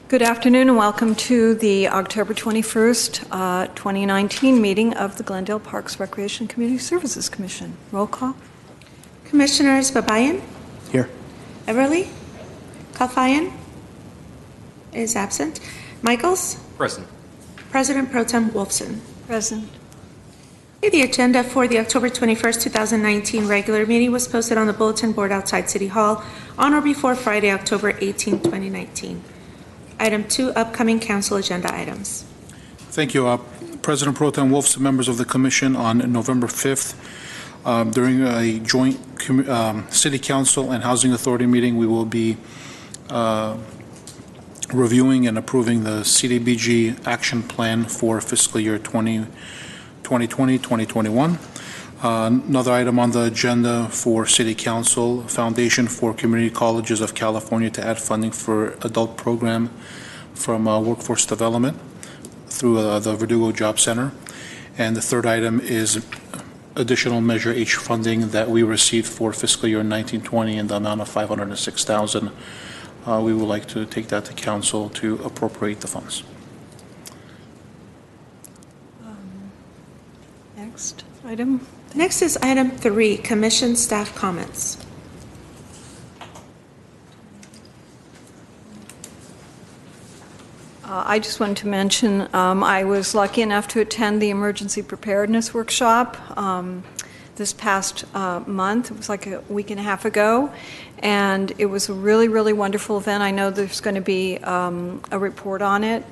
Good afternoon and welcome to the October 21st, 2019 meeting of the Glendale Parks Recreation Community Services Commission. Roll call. Commissioners Babayan? Here. Everly? Kalfayan? Is absent. Michaels? Present. President Pro Tem Wolfson. Present. The agenda for the October 21st, 2019 regular meeting was posted on the bulletin board outside City Hall on or before Friday, October 18, 2019. Item 2, upcoming council agenda items. Thank you. President Pro Tem Wolfson, members of the Commission, on November 5th, during a joint City Council and Housing Authority meeting, we will be reviewing and approving the CDBG action plan for fiscal year 2020-2021. Another item on the agenda for City Council, Foundation for Community Colleges of California to add funding for adult program from workforce development through the Verdugo Job Center. And the third item is additional Measure H funding that we received for fiscal year 1920 in the amount of $506,000. We would like to take that to Council to appropriate the funds. Next item. Next is item 3, Commission staff comments. I just wanted to mention I was lucky enough to attend the emergency preparedness workshop this past month. It was like a week and a half ago, and it was a really, really wonderful event. I know there's going to be a report on it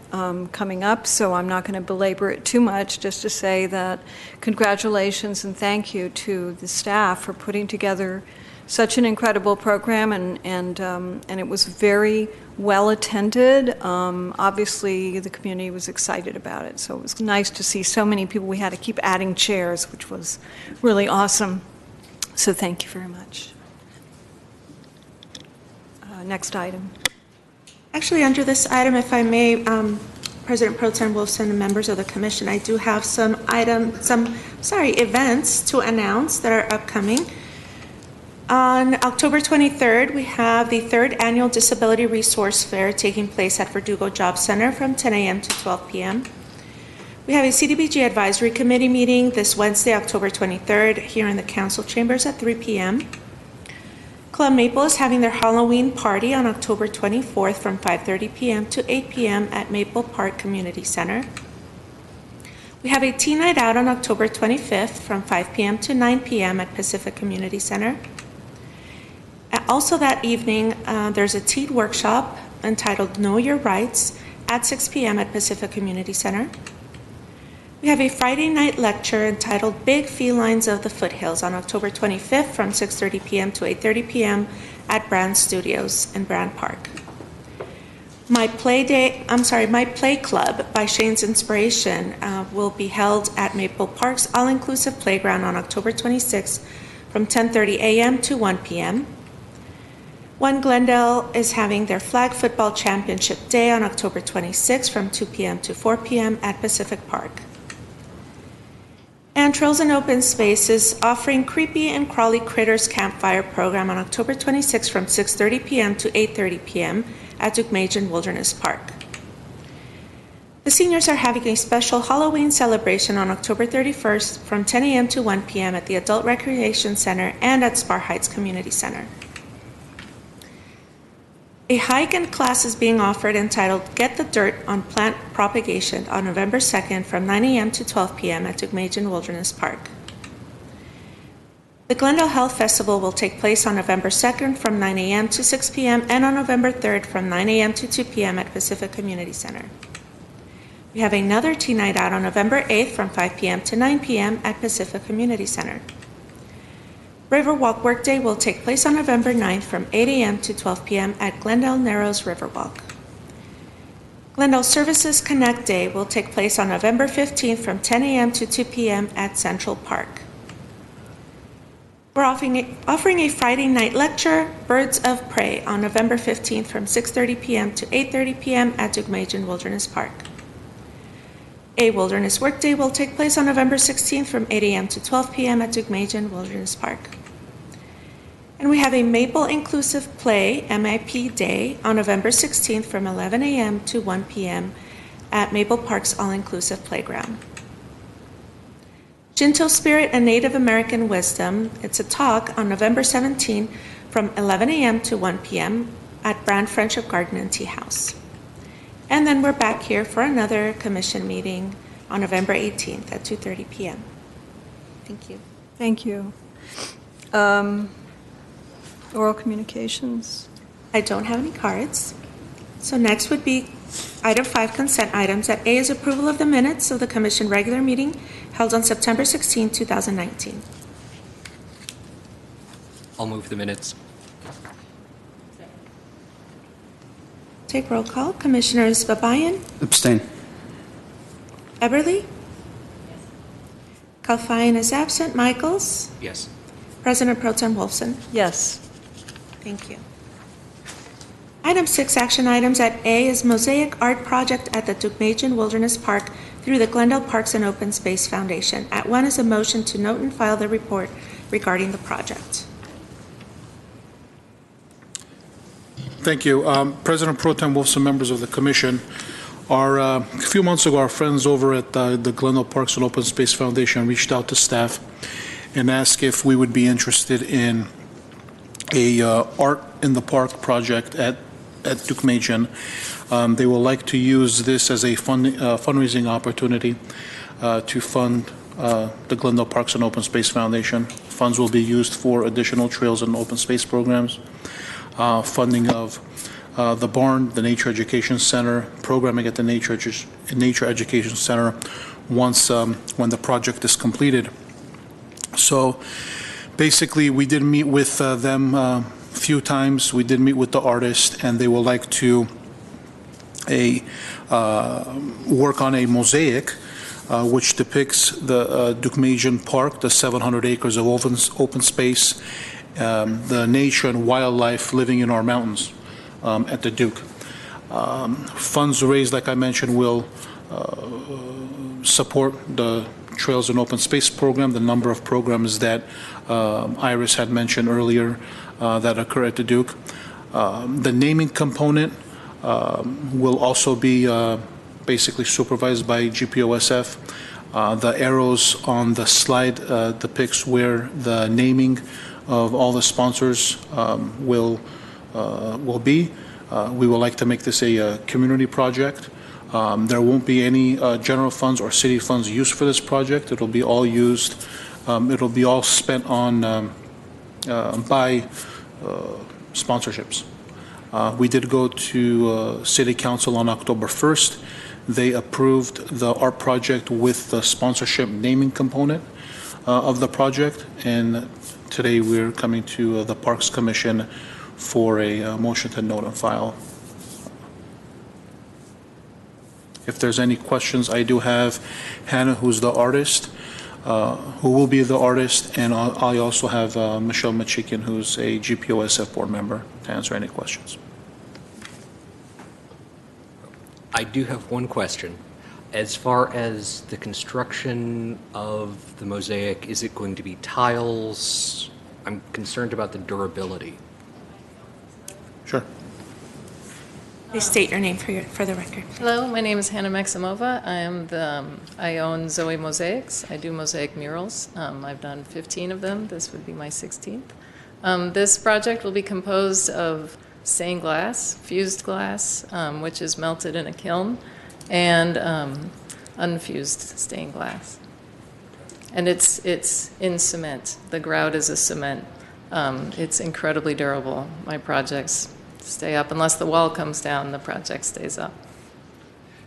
coming up, so I'm not going to belabor it too much, just to say that congratulations and thank you to the staff for putting together such an incredible program, and it was very well attended. Obviously, the community was excited about it, so it was nice to see so many people. We had to keep adding chairs, which was really awesome. So thank you very much. Next item. Actually, under this item, if I may, President Pro Tem Wolfson and members of the Commission, I do have some events to announce that are upcoming. On October 23rd, we have the 3rd Annual Disability Resource Fair taking place at Verdugo Job Center from 10 a.m. to 12 p.m. We have a CDBG Advisory Committee meeting this Wednesday, October 23rd, here in the Council Chambers at 3 p.m. Club Maple is having their Halloween party on October 24th from 5:30 p.m. to 8 p.m. at Maple Park Community Center. We have a tea night out on October 25th from 5 p.m. to 9 p.m. at Pacific Community Center. Also that evening, there's a tea workshop entitled Know Your Rights at 6 p.m. at Pacific Community Center. We have a Friday night lecture entitled Big Felines of the Foothills on October 25th from 6:30 p.m. to 8:30 p.m. at Brand Studios in Brand Park. My Play Club by Shane's Inspiration will be held at Maple Park's all-inclusive playground on October 26th from 10:30 a.m. to 1 p.m. One Glendale is having their Flag Football Championship Day on October 26th from 2 p.m. to 4 p.m. at Pacific Park. And Trails and Open Space is offering Creepy and Crawly Critters Campfire program on October 26th from 6:30 p.m. to 8:30 p.m. at Dukmajan Wilderness Park. The seniors are having a special Halloween celebration on October 31st from 10 a.m. to 1 p.m. at the Adult Recreation Center and at Spar Heights Community Center. A hike and class is being offered entitled Get the Dirt on Plant Propagation on November 2nd from 9 a.m. to 12 p.m. at Dukmajan Wilderness Park. The Glendale Health Festival will take place on November 2nd from 9 a.m. to 6 p.m. and on November 3rd from 9 a.m. to 2 p.m. at Pacific Community Center. We have another tea night out on November 8th from 5 p.m. to 9 p.m. at Pacific Community Center. Riverwalk Workday will take place on November 9th from 8 a.m. to 12 p.m. at Glendale Narrows Riverwalk. Glendale Services Connect Day will take place on November 15th from 10 a.m. to 2 p.m. at Central Park. We're offering a Friday night lecture, Birds of Prey, on November 15th from 6:30 p.m. to 8:30 p.m. at Dukmajan Wilderness Park. A Wilderness Workday will take place on November 16th from 8 a.m. to 12 p.m. at Dukmajan Wilderness Park. And we have a Maple Inclusive Play, MIP Day, on November 16th from 11 a.m. to 1 p.m. at Maple Park's All-Inclusive Playground. Shinto Spirit and Native American Wisdom, it's a talk on November 17th from 11 a.m. to 1 p.m. at Brand Friendship Garden and Tea House. And then we're back here for another commission meeting on November 18th at 2:30 p.m. Thank you. Thank you. Oral communications. I don't have any cards. So next would be item 5, consent items. At A is approval of the minutes of the commission regular meeting held on September 16, 2019. I'll move the minutes. Take roll call. Commissioners Babayan, Abstain. Eberly? Kalfayan is absent. Michaels? Yes. President Pro Tem Wolfson? Yes. Thank you. Item 6, action items. At A is Mosaic Art Project at the Dukmajian Wilderness Park through the Glendale Parks and Open Space Foundation. At 1 is a motion to note and file the report regarding the project. Thank you. President Pro Tem Wolfson, members of the commission, a few months ago, our friends over at the Glendale Parks and Open Space Foundation reached out to staff and asked if we would be interested in a Art in the Park project at Dukmajian. They will like to use this as a fundraising opportunity to fund the Glendale Parks and Open Space Foundation. Funds will be used for additional trails and open space programs, funding of the barn, the Nature Education Center, programming at the Nature Education Center once when the project is completed. So basically, we did meet with them a few times. We did meet with the artist, and they would like to work on a mosaic which depicts the Dukmajian Park, the 700 acres of open space, the nature and wildlife living in our mountains at the Duke. Funds raised, like I mentioned, will support the Trails and Open Space program, the number of programs that Iris had mentioned earlier that occur at the Duke. The naming component will also be basically supervised by GPOSF. The arrows on the slide depicts where the naming of all the sponsors will be. We would like to make this a community project. There won't be any general funds or city funds used for this project. It'll be all used, it'll be all spent on by sponsorships. We did go to City Council on October 1st. They approved the art project with the sponsorship naming component of the project, and today we're coming to the Parks Commission for a motion to note and file. If there's any questions, I do have Hannah, who's the artist, who will be the artist, and I also have Michelle Machikian, who's a GPOSF board member, to answer any questions. I do have one question. As far as the construction of the mosaic, is it going to be tiles? I'm concerned about the durability. Sure. Please state your name for the record. Hello, my name is Hannah Maximova. I own Zoe Mosaics. I do mosaic murals. I've done 15 of them. This would be my 16th. This project will be composed of stained glass, fused glass, which is melted in a kiln, and unfused stained glass. And it's in cement. The grout is a cement. It's incredibly durable. My projects stay up. Unless the wall comes down, the project stays up.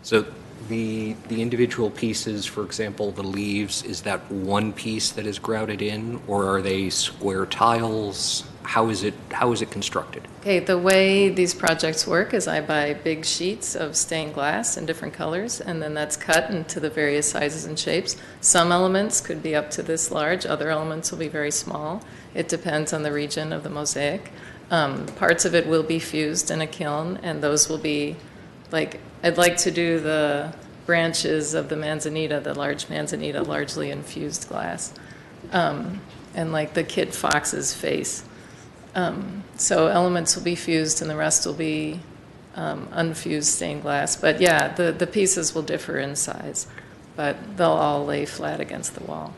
So the individual pieces, for example, the leaves, is that one piece that is grouted in, or are they square tiles? How is it constructed? Okay, the way these projects work is I buy big sheets of stained glass in different colors, and then that's cut into the various sizes and shapes. Some elements could be up to this large. Other elements will be very small. It depends on the region of the mosaic. Parts of it will be fused in a kiln, and those will be, like, I'd like to do the branches of the manzanita, the large manzanita, largely in fused glass, and like the kid fox's face. So elements will be fused and the rest will be unfused stained glass. But yeah, the pieces will differ in size, but they'll all lay flat against the wall.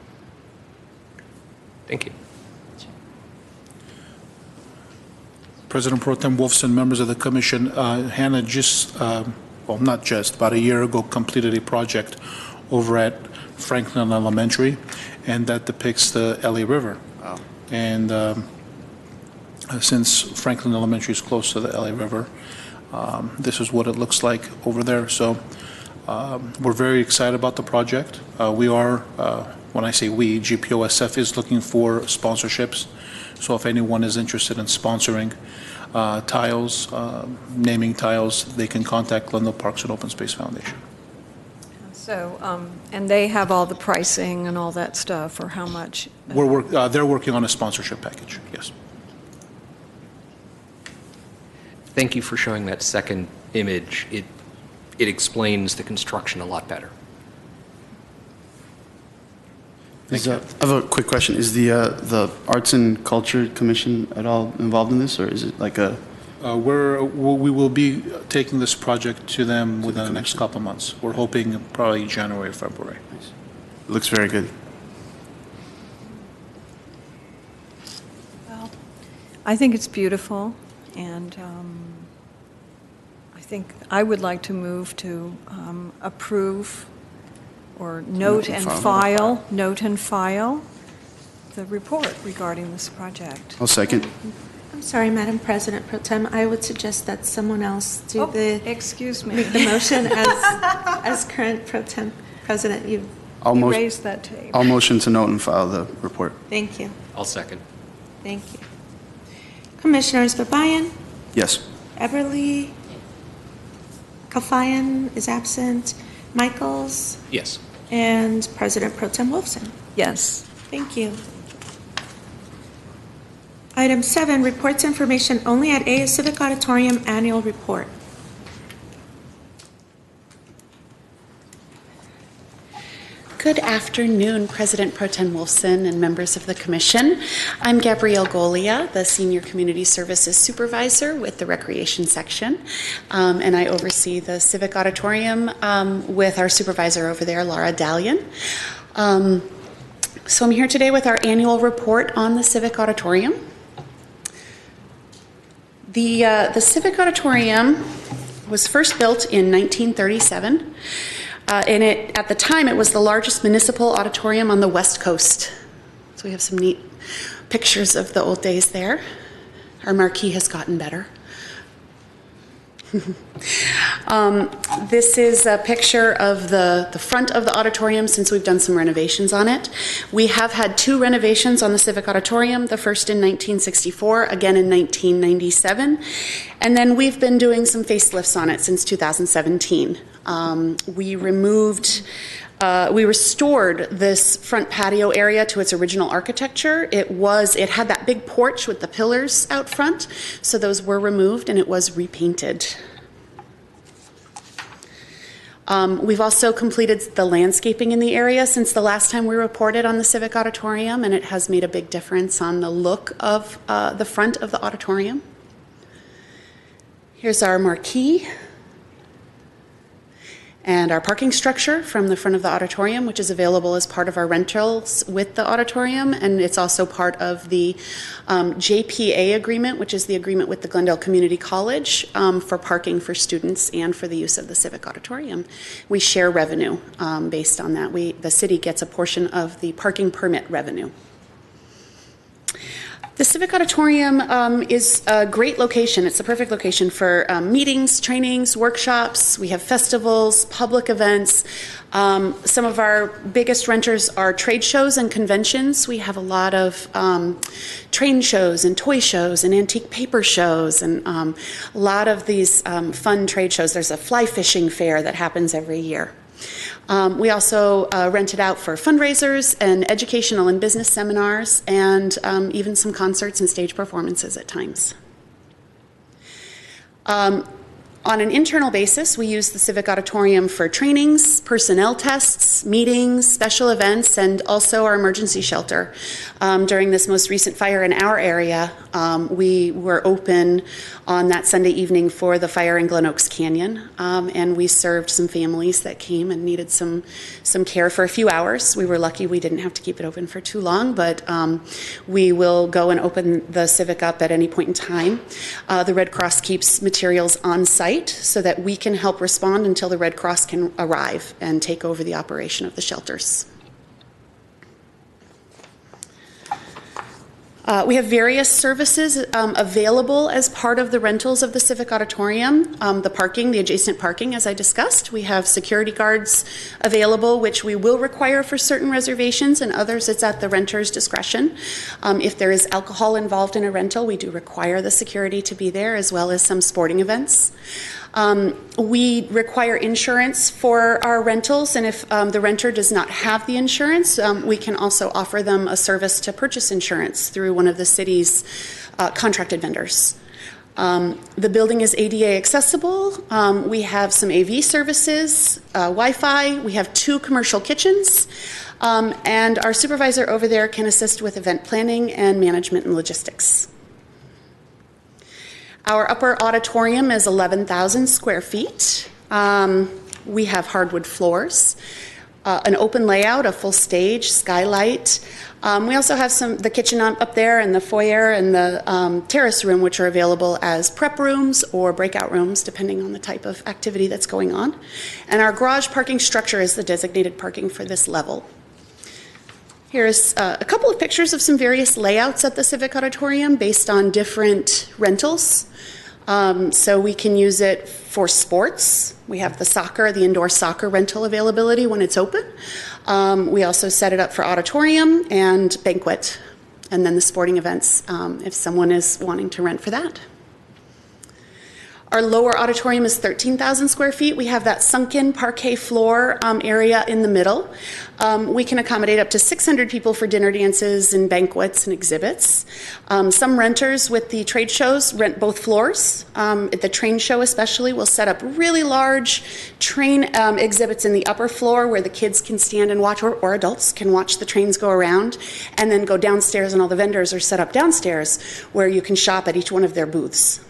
Thank you. President Pro Tem Wolfson, members of the commission, Hannah just, well, not just, about a year ago completed a project over at Franklin Elementary, and that depicts the LA River. Wow. And since Franklin Elementary is close to the LA River, this is what it looks like over there. So we're very excited about the project. We are, when I say we, GPOSF is looking for sponsorships. So if anyone is interested in sponsoring tiles, naming tiles, they can contact Glendale Parks and Open Space Foundation. So, and they have all the pricing and all that stuff, or how much? They're working on a sponsorship package, yes. Thank you for showing that second image. It explains the construction a lot better. I have a quick question. Is the Arts and Culture Commission at all involved in this, or is it like a? We will be taking this project to them within the next couple of months. We're hoping probably January or February. Nice. It looks very good. Well, I think it's beautiful, and I think I would like to move to approve or note and file the report regarding this project. I'll second. I'm sorry, Madam President Pro Tem, I would suggest that someone else do Excuse me. make the motion as current Pro Tem President. You You raised that table. I'll motion to note and file the report. Thank you. I'll second. Thank you. Commissioners Babayan, Yes. Eberly, Kalfayan is absent, Michaels, Yes. and President Pro Tem Wolfson. Yes. Thank you. Item 7, reports information only at A, Civic Auditorium Annual Report. Good afternoon, President Pro Tem Wolfson and members of the Commission. I'm Gabrielle Golia, the Senior Community Services Supervisor with the Recreation Section, and I oversee the Civic Auditorium with our supervisor over there, Laura Dalian. So I'm here today with our annual report on the Civic Auditorium. The Civic Auditorium was first built in 1937. And at the time, it was the largest municipal auditorium on the West Coast. So we have some neat pictures of the old days there. Our marquee has gotten better. This is a picture of the front of the auditorium since we've done some renovations on it. We have had 2 renovations on the Civic Auditorium, the first in 1964, again in 1997, and then we've been doing some facelifts on it since 2017. We restored this front patio area to its original architecture. It had that big porch with the pillars out front, so those were removed and it was repainted. We've also completed the landscaping in the area since the last time we reported on the Civic Auditorium, and it has made a big difference on the look of the front of the auditorium. Here's our marquee and our parking structure from the front of the auditorium, which is available as part of our rentals with the auditorium, and it's also part of the JPA agreement, which is the agreement with the Glendale Community College for parking for students and for the use of the Civic Auditorium. We share revenue based on that. The city gets a portion of the parking permit revenue. The Civic Auditorium is a great location. It's the perfect location for meetings, trainings, workshops. We have festivals, public events. Some of our biggest renters are trade shows and conventions. We have a lot of train shows and toy shows and antique paper shows and a lot of these fun trade shows. There's a fly fishing fair that happens every year. We also rent it out for fundraisers and educational and business seminars and even some concerts and stage performances at times. On an internal basis, we use the Civic Auditorium for trainings, personnel tests, meetings, special events, and also our emergency shelter. During this most recent fire in our area, we were open on that Sunday evening for the fire in Glen Oaks Canyon, and we served some families that came and needed some care for a few hours. We were lucky we didn't have to keep it open for too long, but we will go and open the Civic up at any point in time. The Red Cross keeps materials on site so that we can help respond until the Red Cross can arrive and take over the operation of the shelters. We have various services available as part of the rentals of the Civic Auditorium. The parking, the adjacent parking, as I discussed. We have security guards available, which we will require for certain reservations, and others it's at the renter's discretion. If there is alcohol involved in a rental, we do require the security to be there, as well as some sporting events. We require insurance for our rentals, and if the renter does not have the insurance, we can also offer them a service to purchase insurance through one of the city's contracted vendors. The building is ADA accessible. We have some AV services, Wi-Fi. We have 2 commercial kitchens, and our supervisor over there can assist with event planning and management and logistics. Our upper auditorium is 11,000 square feet. We have hardwood floors, an open layout, a full stage, skylight. We also have the kitchen up there and the foyer and the terrace room, which are available as prep rooms or breakout rooms, depending on the type of activity that's going on. And our garage parking structure is the designated parking for this level. Here's a couple of pictures of some various layouts at the Civic Auditorium based on different rentals. So we can use it for sports. We have the indoor soccer rental availability when it's open. We also set it up for auditorium and banquet, and then the sporting events if someone is wanting to rent for that. Our lower auditorium is 13,000 square feet. We have that sunken parquet floor area in the middle. We can accommodate up to 600 people for dinner dances and banquets and exhibits. Some renters with the trade shows rent both floors. At the train show especially, we'll set up really large train exhibits in the upper floor where the kids can stand and watch, or adults can watch the trains go around, and then go downstairs, and all the vendors are set up downstairs where you can shop at each one of their booths.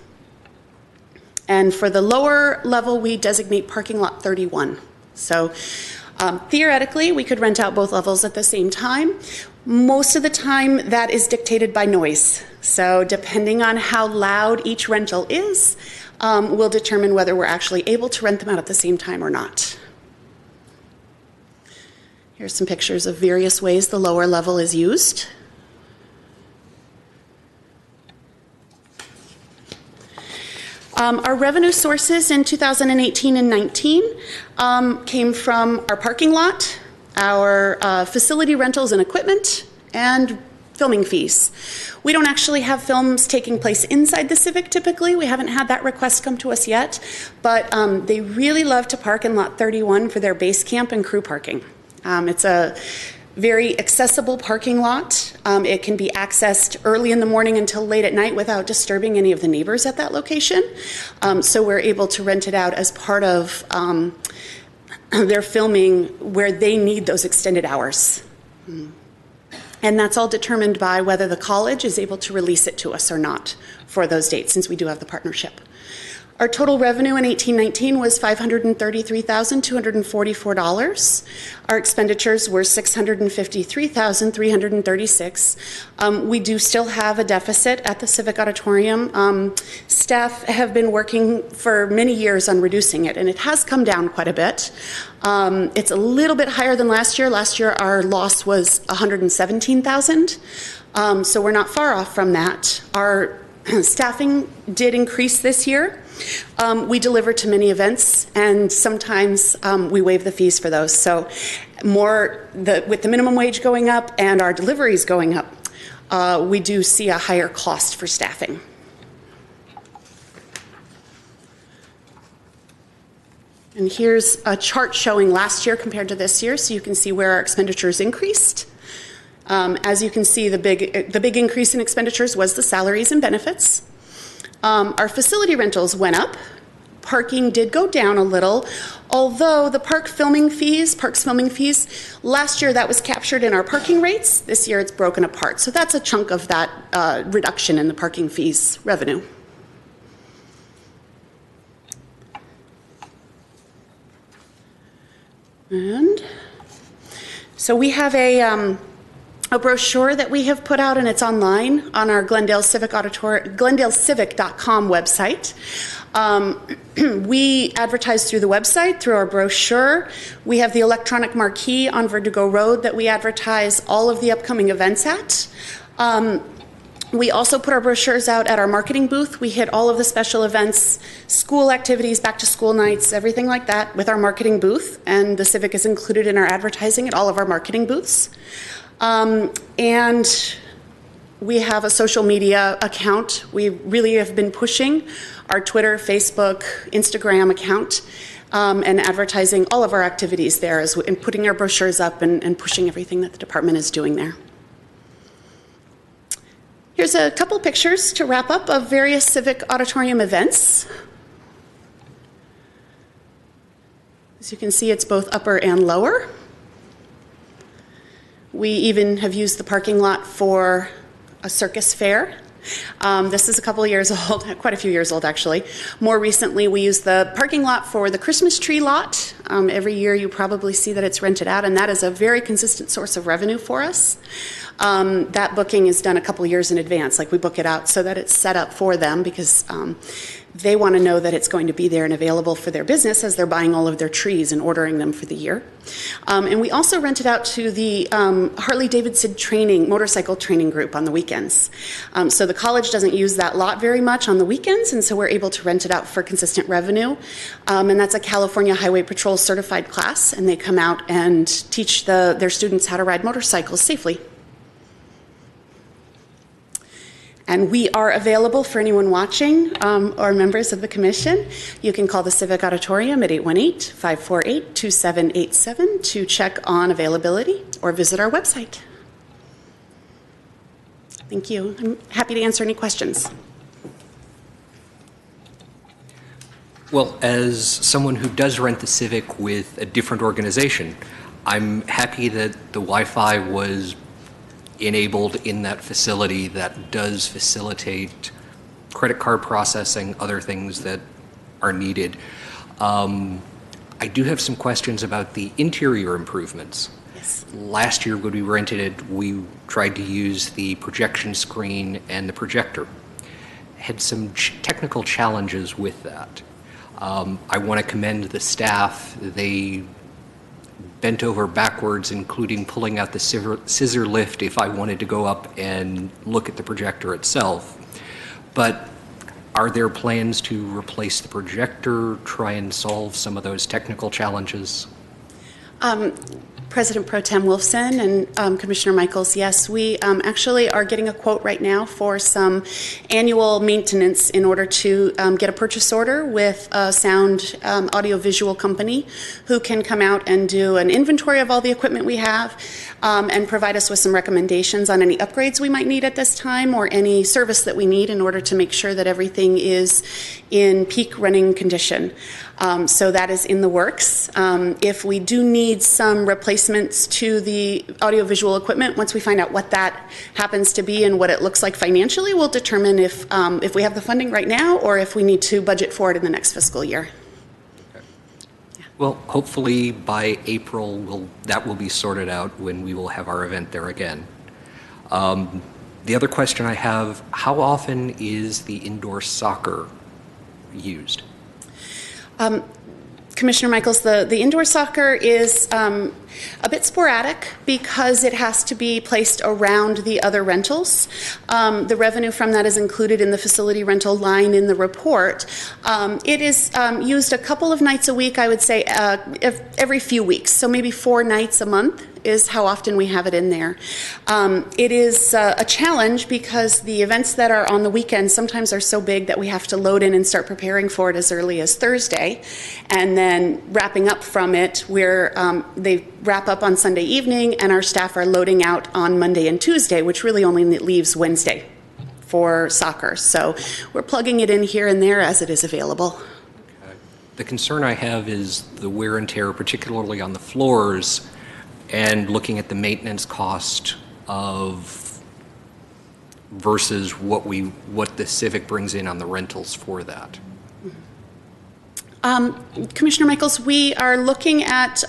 And for the lower level, we designate parking lot 31. So theoretically, we could rent out both levels at the same time. Most of the time, that is dictated by noise. So depending on how loud each rental is, will determine whether we're actually able to rent them out at the same time or not. Here's some pictures of various ways the lower level is used. Our revenue sources in 2018 and 19 came from our parking lot, our facility rentals and equipment, and filming fees. We don't actually have films taking place inside the Civic typically. We haven't had that request come to us yet, but they really love to park in lot 31 for their base camp and crew parking. It's a very accessible parking lot. It can be accessed early in the morning until late at night without disturbing any of the neighbors at that location. So we're able to rent it out as part of their filming where they need those extended hours. And that's all determined by whether the college is able to release it to us or not for those dates, since we do have the partnership. Our total revenue in 18-19 was $533,244. Our expenditures were $653,336. We do still have a deficit at the Civic Auditorium. Staff have been working for many years on reducing it, and it has come down quite a bit. It's a little bit higher than last year. Last year, our loss was $117,000, so we're not far off from that. Our staffing did increase this year. We deliver to many events, and sometimes we waive the fees for those. So with the minimum wage going up and our deliveries going up, we do see a higher cost for staffing. And here's a chart showing last year compared to this year, so you can see where our expenditures increased. As you can see, the big increase in expenditures was the salaries and benefits. Our facility rentals went up. parking did go down a little, although the parks filming fees, last year that was captured in our parking rates. This year it's broken apart. So that's a chunk of that reduction in the parking fees revenue. And so we have a brochure that we have put out, and it's online on our GlendaleCivic.com website. We advertise through the website, through our brochure. We have the electronic marquee on Verdugo Road that we advertise all of the upcoming events at. We also put our brochures out at our marketing booth. We hit all of the special events, school activities, back to school nights, everything like that with our marketing booth. And the Civic is included in our advertising at all of our marketing booths. And we have a social media account. We really have been pushing our Twitter, Facebook, Instagram account, and advertising all of our activities there and putting our brochures up and pushing everything that the department is doing there. Here's a couple pictures to wrap up of various Civic Auditorium events. As you can see, it's both upper and lower. We even have used the parking lot for a circus fair. This is a couple of years old, quite a few years old actually. More recently, we use the parking lot for the Christmas tree lot. Every year you probably see that it's rented out, and that is a very consistent source of revenue for us. That booking is done a couple years in advance, like we book it out so that it's set up for them because they want to know that it's going to be there and available for their business as they're buying all of their trees and ordering them for the year. And we also rent it out to the Harley-Davidson motorcycle training group on the weekends. So the college doesn't use that lot very much on the weekends, and so we're able to rent it out for consistent revenue. And that's a California Highway Patrol certified class, and they come out and teach their students how to ride motorcycles safely. And we are available for anyone watching or members of the commission. You can call the Civic Auditorium at 818-548-2787 to check on availability or visit our website. Thank you. I'm happy to answer any questions. Well, as someone who does rent the Civic with a different organization, I'm happy that the Wi-Fi was enabled in that facility that does facilitate credit card processing, other things that are needed. I do have some questions about the interior improvements. Yes. Last year when we rented it, we tried to use the projection screen and the projector. Had some technical challenges with that. I want to commend the staff. They bent over backwards, including pulling out the scissor lift if I wanted to go up and look at the projector itself. But are there plans to replace the projector, try and solve some of those technical challenges? President Pro Tem Wolfson and Commissioner Michaels, yes, we actually are getting a quote right now for some annual maintenance in order to get a purchase order with a sound audiovisual company who can come out and do an inventory of all the equipment we have and provide us with some recommendations on any upgrades we might need at this time or any service that we need in order to make sure that everything is in peak running condition. So that is in the works. If we do need some replacements to the audiovisual equipment, once we find out what that happens to be and what it looks like financially, we'll determine if we have the funding right now or if we need to budget for it in the next fiscal year. Okay. Yeah. Well, hopefully by April that will be sorted out when we will have our event there again. The other question I have, how often is the indoor soccer used? Commissioner Michaels, the indoor soccer is a bit sporadic because it has to be placed around the other rentals. The revenue from that is included in the facility rental line in the report. It is used a couple of nights a week, I would say every few weeks, so maybe 4 nights a month is how often we have it in there. It is a challenge because the events that are on the weekend sometimes are so big that we have to load in and start preparing for it as early as Thursday, and then wrapping up from it where they wrap up on Sunday evening and our staff are loading out on Monday and Tuesday, which really only leaves Wednesday for soccer. So we're plugging it in here and there as it is available. Okay. The concern I have is the wear and tear, particularly on the floors, and looking at the maintenance cost of versus what the Civic brings in on the rentals for that. Commissioner Michaels, we are looking at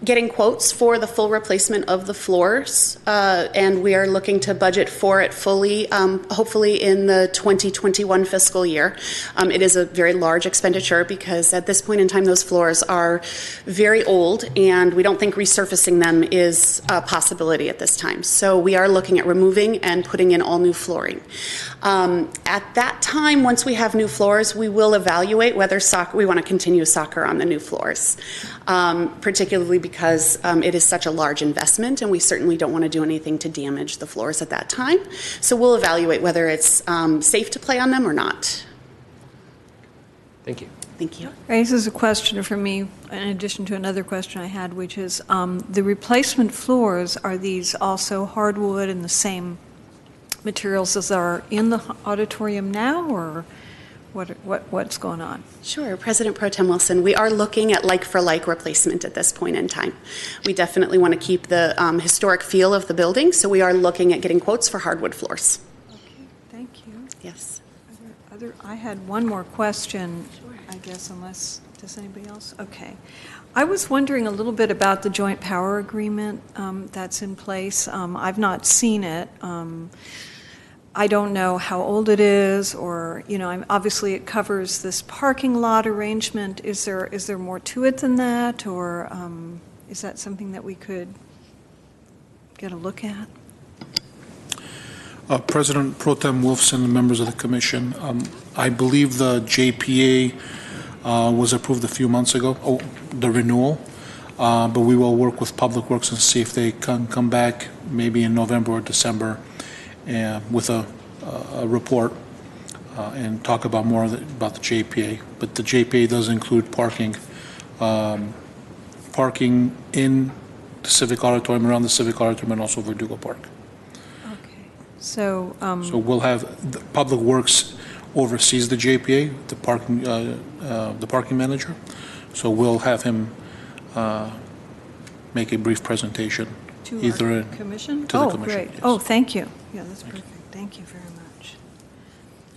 getting quotes for the full replacement of the floors, and we are looking to budget for it fully, hopefully in the 2021 fiscal year. It is a very large expenditure because at this point in time, those floors are very old, and we don't think resurfacing them is a possibility at this time. So we are looking at removing and putting in all new flooring. At that time, once we have new floors, we will evaluate whether we want to continue soccer on the new floors, particularly because it is such a large investment, and we certainly don't want to do anything to damage the floors at that time. So we'll evaluate whether it's safe to play on them or not. Thank you. Thank you. Raises a question for me, in addition to another question I had, which is the replacement floors, are these also hardwood and the same materials as are in the auditorium now, or what's going on? Sure, President Pro Tem Wilson, we are looking at like-for-like replacement at this point in time. We definitely want to keep the historic feel of the building, so we are looking at getting quotes for hardwood floors. Okay, thank you. Yes. I had one more question, I guess, does anybody else? Okay. I was wondering a little bit about the joint power agreement that's in place. I've not seen it. I don't know how old it is, or, obviously it covers this parking lot arrangement. Is there more to it than that, or is that something that we could get a look at? President Pro Tem Wolfson, members of the commission, I believe the JPA was approved a few months ago, the renewal, but we will work with Public Works and see if they can come back maybe in November or December with a report and talk about more about the JPA. But the JPA does include parking in the Civic Auditorium, around the Civic Auditorium, and also Verdugo Park. Okay. So we'll have the Public Works oversees the JPA, the parking manager. So we'll have him make a brief presentation. To either our in- commission? to the commission, Great. yes. Oh, thank you. Yeah, that's perfect. Thank you very much.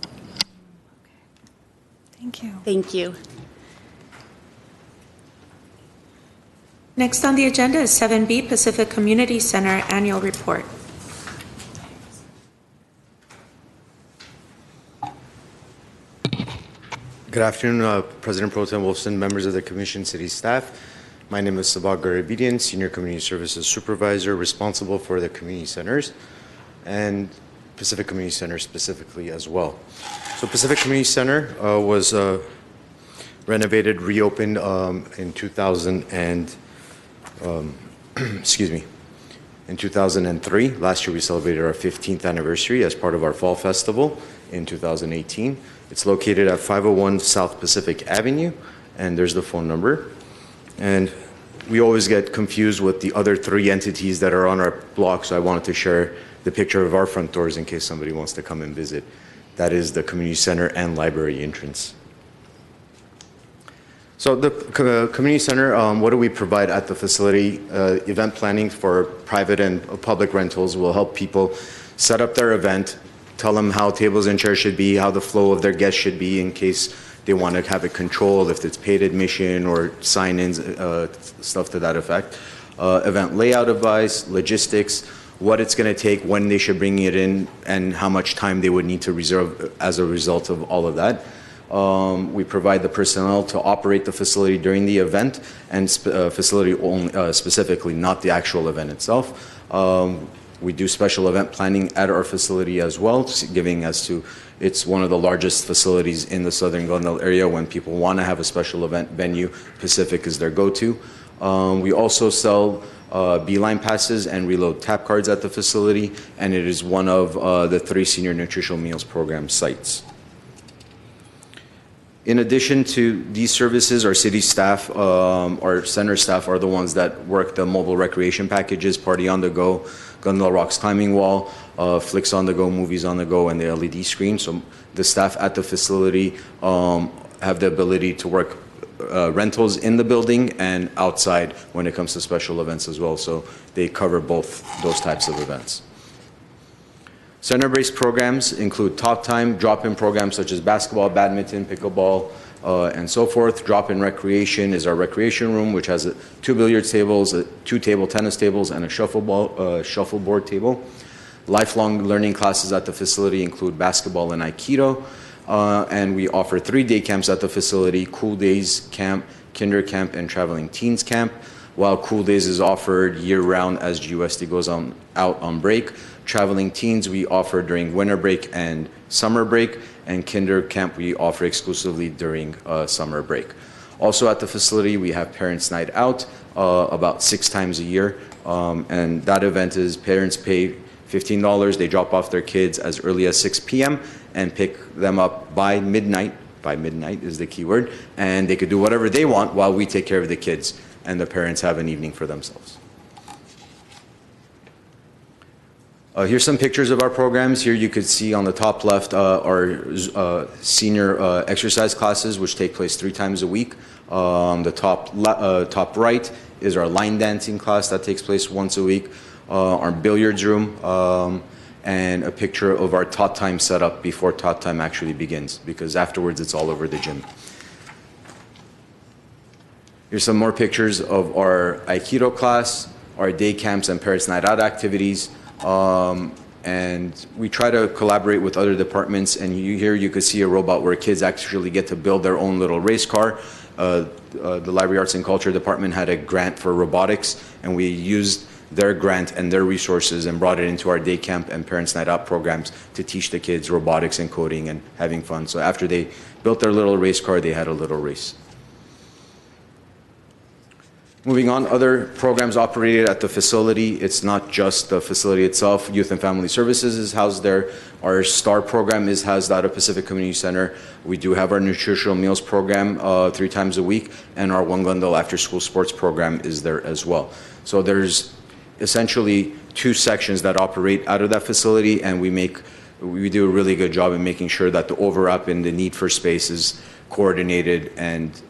Okay. Thank you. Thank you. Next on the agenda is 7B, Pacific Community Center Annual Report. Good afternoon, President Pro Tem Wolfson, members of the Commission, city staff. My name is Sabah Garabedian, Senior Community Services Supervisor, responsible for the community centers and Pacific Community Center specifically as well. So Pacific Community Center was renovated, reopened in 2000 and, in 2003. Last year we celebrated our 15th anniversary as part of our Fall Festival in 2018. It's located at 501 South Pacific Avenue, and there's the phone number. And we always get confused with the other three entities that are on our block, so I wanted to share the picture of our front doors in case somebody wants to come and visit. That is the community center and library entrance. So the community center, what do we provide at the facility? Event planning for private and public rentals will help people set up their event, tell them how tables and chairs should be, how the flow of their guests should be in case they want to have it controlled, if it's paid admission or sign-ins, stuff to that effect. Event layout advice, logistics, what it's going to take, when they should bring it in, and how much time they would need to reserve as a result of all of that. We provide the personnel to operate the facility during the event and facility only, specifically, not the actual event itself. We do special event planning at our facility as well, giving as to it's one of the largest facilities in the southern Glendale area. When people want to have a special event venue, Pacific is their go-to. We also sell Beeline passes and reload tap cards at the facility, and it is one of the 3 senior nutritional meals program sites. In addition to these services, our city staff, our center staff are the ones that work the mobile recreation packages, Party on the Go, Glendale Rocks Climbing Wall, Flicks on the Go, Movies on the Go, and the LED screen. So the staff at the facility have the ability to work rentals in the building and outside when it comes to special events as well. So they cover both those types of events. Center-based programs include top time, drop-in programs such as basketball, badminton, pickleball, and so forth. Drop-in recreation is our recreation room, which has 2 billiards tables, 2 table tennis tables, and a shuffleboard table. Lifelong learning classes at the facility include basketball and Aikido, and we offer 3 day camps at the facility: Cool Days Camp, Kinder Camp, and Traveling Teens Camp. While Cool Days is offered year-round as GUSD goes out on break, Traveling Teens we offer during winter break and summer break, and Kinder Camp we offer exclusively during summer break. Also at the facility, we have Parents Night Out about 6 times a year, and that event is parents pay $15. They drop off their kids as early as 6 p.m. and pick them up by midnight. By midnight is the key word, and they could do whatever they want while we take care of the kids, and the parents have an evening for themselves. Here's some pictures of our programs. Here you could see on the top left our senior exercise classes, which take place 3 times a week. The top right is our line dancing class that takes place once a week. Our billiards room, and a picture of our tot time setup before tot time actually begins, because afterwards it's all over the gym. Here's some more pictures of our Aikido class, our day camps and Parents Night Out activities. And we try to collaborate with other departments, and here you could see a robot where kids actually get to build their own little race car. The Library Arts and Culture Department had a grant for robotics, and we used their grant and their resources and brought it into our day camp and Parents Night Out programs to teach the kids robotics and coding and having fun. So after they built their little race car, they had a little race. Moving on, other programs operated at the facility. It's not just the facility itself. Youth and Family Services is housed there. Our STAR program is housed out of Pacific Community Center. We do have our nutritional meals program 3 times a week, and our One Glendale after school sports program is there as well. So there's essentially 2 sections that operate out of that facility, and we do a really good job in making sure that the overlap and the need for space is coordinated and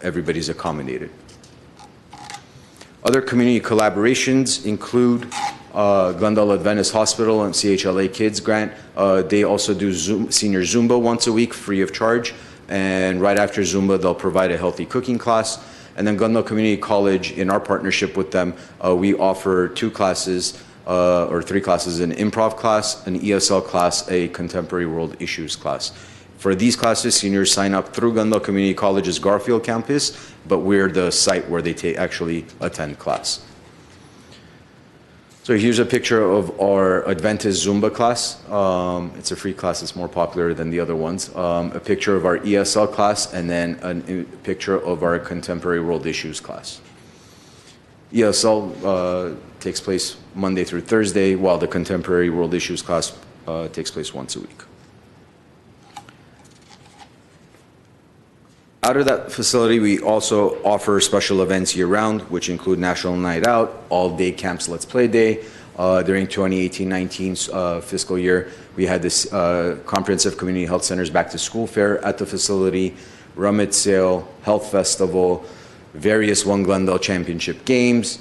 everybody's accommodated. Other community collaborations include Glendale Adventist Hospital and CHLA Kids Grant. They also do senior Zumba once a week free of charge, and right after Zumba they'll provide a healthy cooking class. And then Glendale Community College, in our partnership with them, we offer 2 classes or 3 classes: an improv class, an ESL class, a contemporary world issues class. For these classes, seniors sign up through Glendale Community College's Garfield campus, but we're the site where they actually attend class. So here's a picture of our Adventist Zumba class. It's a free class, it's more popular than the other ones. A picture of our ESL class, and then a picture of our Contemporary World Issues class. ESL takes place Monday through Thursday, while the Contemporary World Issues class takes place once a week. Out of that facility, we also offer special events year-round, which include National Night Out, all-day camps Let's Play Day. During 2018-19 fiscal year, we had this Comprehensive Community Health Center's Back to School Fair at the facility, Rummit Sale, Health Festival, various One Glendale Championship games,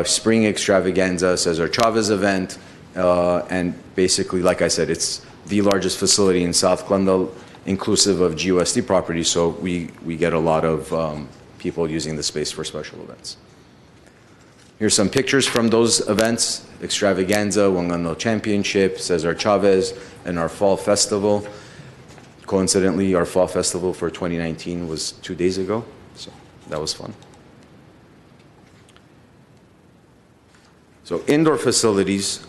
Spring Extravaganza, Cesar Chavez event, and basically, like I said, it's the largest facility in South Glendale, inclusive of GUSD properties, so we get a lot of people using the space for special events. Here's some pictures from those events: Extravaganza, One Glendale Championship, Cesar Chavez, and our Fall Festival. Coincidentally, our Fall Festival for 2019 was 2 days ago, so that was fun. So indoor facilities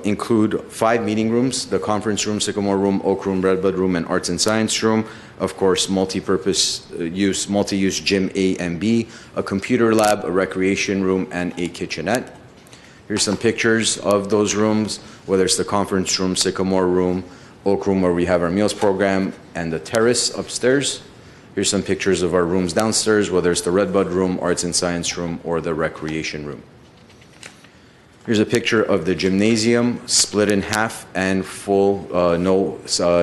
include 5 meeting rooms: the conference room, Sycamore room, Oak room, Redbud room, and Arts and Science room. Of course, multi-purpose use, multi-use gym A and B, a computer lab, a recreation room, and a kitchenette. Here's some pictures of those rooms, whether it's the conference room, Sycamore room, Oak room, where we have our meals program, and the terrace upstairs. Here's some pictures of our rooms downstairs, whether it's the Redbud room, Arts and Science room, or the recreation room. Here's a picture of the gymnasium split in half and full, no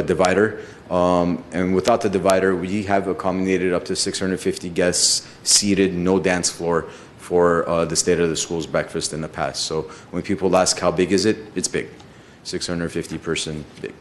divider. And without the divider, we have accommodated up to 650 guests seated, no dance floor for the State of the Schools breakfast in the past. So when people ask how big is it, it's big, 650 person big.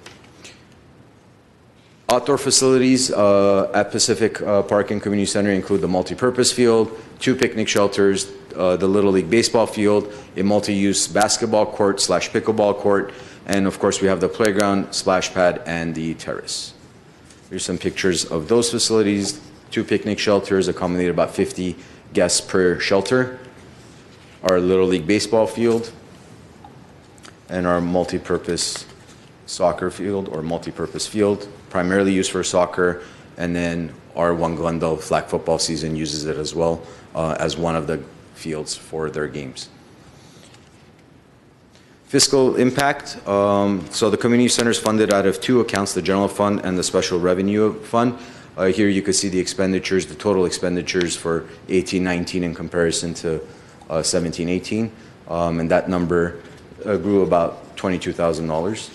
Outdoor facilities at Pacific Park and Community Center include the multi-purpose field, 2 picnic shelters, the Little League baseball field, a multi-use basketball court / pickleball court, and of course we have the playground, splash pad, and the terrace. Here's some pictures of those facilities. 2 picnic shelters accommodate about 50 guests per shelter. Our Little League baseball field, and our multi-purpose soccer field or multi-purpose field, primarily used for soccer, and then our One Glendale flag football season uses it as well as one of the fields for their games. Fiscal impact. So the community center is funded out of 2 accounts, the general fund and the special revenue fund. Here you can see the expenditures, the total expenditures for 18-19 in comparison to 17-18. And that number grew about $22,000.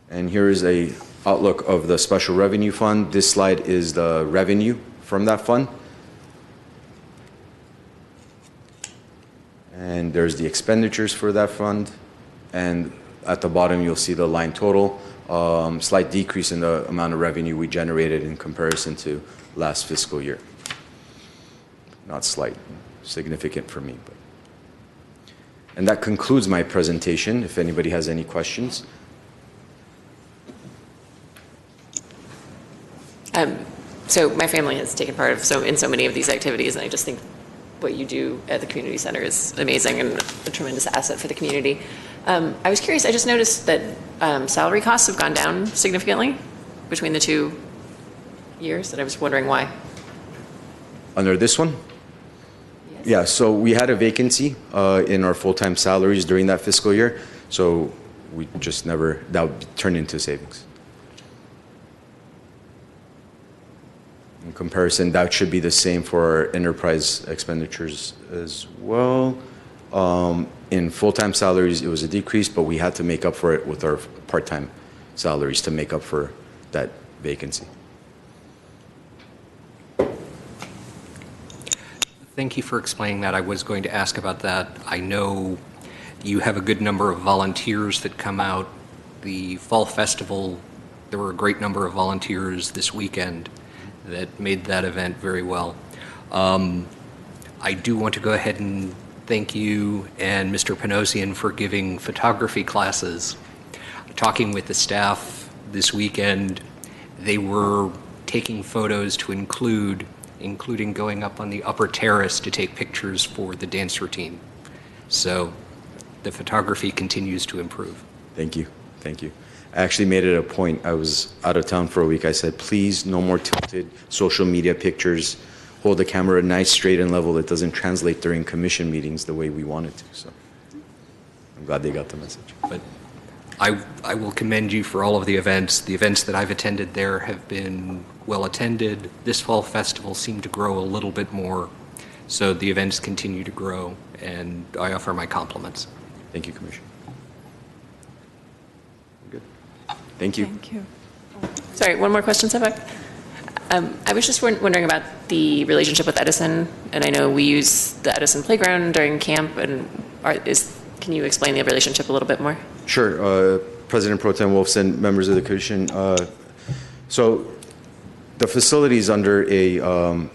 And here is a outlook of the special revenue fund. This slide is the revenue from that fund. And there's the expenditures for that fund. And at the bottom, you'll see the line total. Slight decrease in the amount of revenue we generated in comparison to last fiscal year. Not slight, significant for me. But. And that concludes my presentation, if anybody has any questions. So my family has taken part in so many of these activities, and I just think what you do at the community center is amazing and a tremendous asset for the community. I was curious, I just noticed that salary costs have gone down significantly between the 2 years, and I was wondering why. Under this one? Yes. Yeah, so we had a vacancy in our full-time salaries during that fiscal year, so we just never, that would turn into savings. In comparison, that should be the same for our enterprise expenditures as well. In full-time salaries, it was a decrease, but we had to make up for it with our part-time salaries to make up for that vacancy. Thank you for explaining that. I was going to ask about that. I know you have a good number of volunteers that come out. The Fall Festival, there were a great number of volunteers this weekend that made that event very well. I do want to go ahead and thank you and Mr. Panosian for giving photography classes. Talking with the staff this weekend, they were taking photos to including going up on the upper terrace to take pictures for the dance routine. So the photography continues to improve. Thank you. Thank you. I actually made it a point. I was out of town for a week. I said, please, no more tilted social media pictures. Hold the camera nice, straight, and level. It doesn't translate during commission meetings the way we want it to. So I'm glad they got the message. But I will commend you for all of the events. The events that I've attended there have been well attended. This Fall Festival seemed to grow a little bit more. So the events continue to grow, and I offer my compliments. Thank you, Commissioner. Thank you. Thank you. Sorry, one more question, Sebek. I was just wondering about the relationship with Edison, and I know we use the Edison playground during camp, and can you explain the relationship a little bit more? Sure. President Pro Tem Wolfson, members of the Commission. So the facility is under a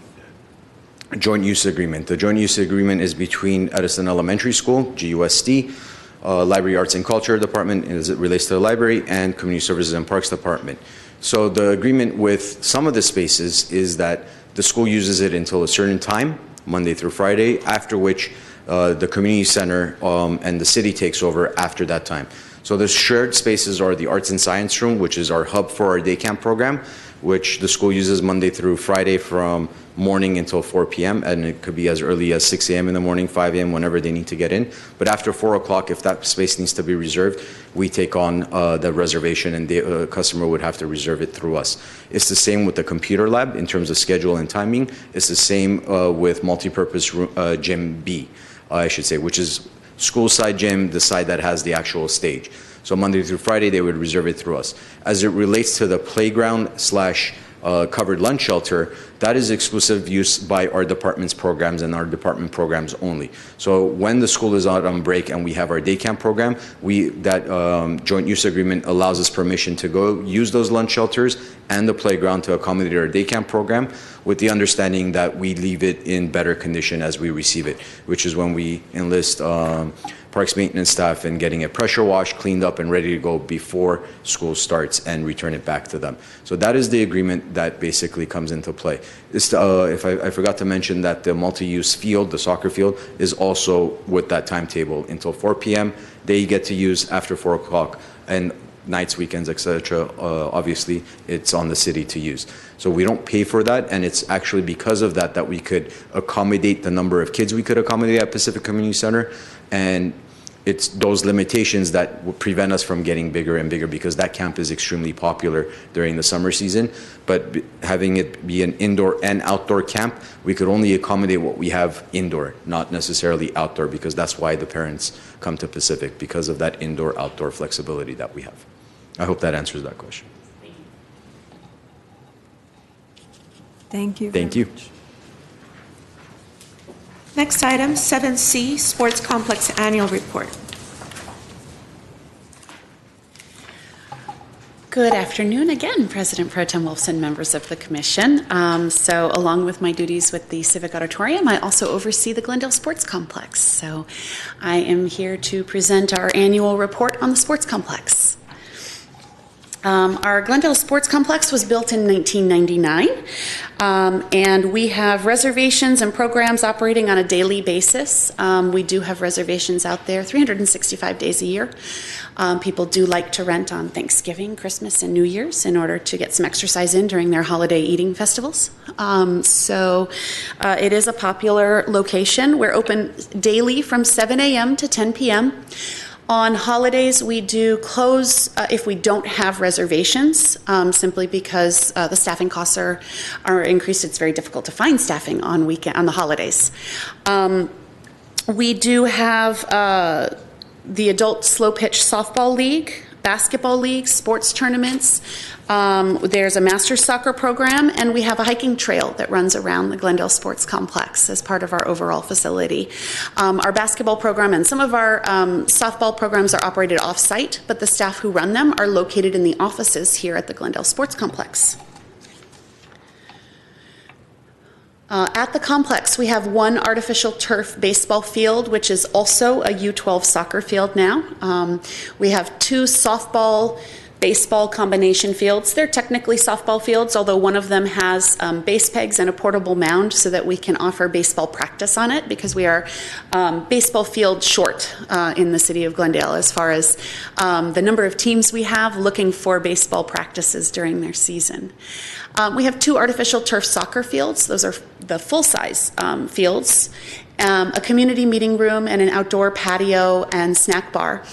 joint use agreement. The joint use agreement is between Edison Elementary School, GUSD, Library Arts and Culture Department as it relates to the library, and Community Services and Parks Department. So the agreement with some of the spaces is that the school uses it until a certain time, Monday through Friday, after which the community center and the city takes over after that time. So the shared spaces are the arts and science room, which is our hub for our day camp program, which the school uses Monday through Friday from morning until 4 p.m. And it could be as early as 6 a.m. in the morning, 5 a.m., whenever they need to get in. But after 4 o'clock, if that space needs to be reserved, we take on the reservation, and the customer would have to reserve it through us. It's the same with the computer lab in terms of schedule and timing. It's the same with multipurpose gym B, I should say, which is school side gym, the side that has the actual stage. So Monday through Friday, they would reserve it through us. As it relates to the playground slash covered lunch shelter, that is exclusive use by our department's programs and our department programs only. So when the school is out on break and we have our day camp program, that joint use agreement allows us permission to go use those lunch shelters and the playground to accommodate our day camp program, with the understanding that we leave it in better condition as we receive it, which is when we enlist parks maintenance staff in getting it pressure washed, cleaned up, and ready to go before school starts, and return it back to them. So that is the agreement that basically comes into play. If I forgot to mention that the multi-use field, the soccer field, is also with that timetable until 4 p.m. They get to use after 4 o'clock, and nights, weekends, etc. Obviously, it's on the city to use. So we don't pay for that, and it's actually because of that that we could accommodate the number of kids we could accommodate at Pacific Community Center, and it's those limitations that will prevent us from getting bigger and bigger, because that camp is extremely popular during the summer season. But having it be an indoor and outdoor camp, we could only accommodate what we have indoor, not necessarily outdoor, because that's why the parents come to Pacific, because of that indoor-outdoor flexibility that we have. I hope that answers that question. Thank you. Thank you. Next item, 7C, Sports Complex Annual Report. Good afternoon again, President Pro Tem Wolfson, members of the Commission. So along with my duties with the Civic Auditorium, I also oversee the Glendale Sports Complex. So I am here to present our annual report on the Sports Complex. Our Glendale Sports Complex was built in 1999, and we have reservations and programs operating on a daily basis. We do have reservations out there 365 days a year. People do like to rent on Thanksgiving, Christmas, and New Year's in order to get some exercise in during their holiday eating festivals. So it is a popular location. We're open daily from 7 a.m. to 10 p.m. On holidays, we do close if we don't have reservations, simply because the staffing costs are increased. It's very difficult to find staffing on the holidays. We do have the Adult Slow Pitch Softball League, basketball leagues, sports tournaments. There's a master's soccer program, and we have a hiking trail that runs around the Glendale Sports Complex as part of our overall facility. Our basketball program and some of our softball programs are operated off-site, but the staff who run them are located in the offices here at the Glendale Sports Complex. At the complex, we have one artificial turf baseball field, which is also a U12 soccer field now. We have two softball, baseball combination fields. They're technically softball fields, although one of them has base pegs and a portable mound so that we can offer baseball practice on it, because we are baseball field short in the city of Glendale as far as the number of teams we have looking for baseball practices during their season. We have two artificial turf soccer fields. Those are the full-size fields, a community meeting room, and an outdoor patio and snack bar.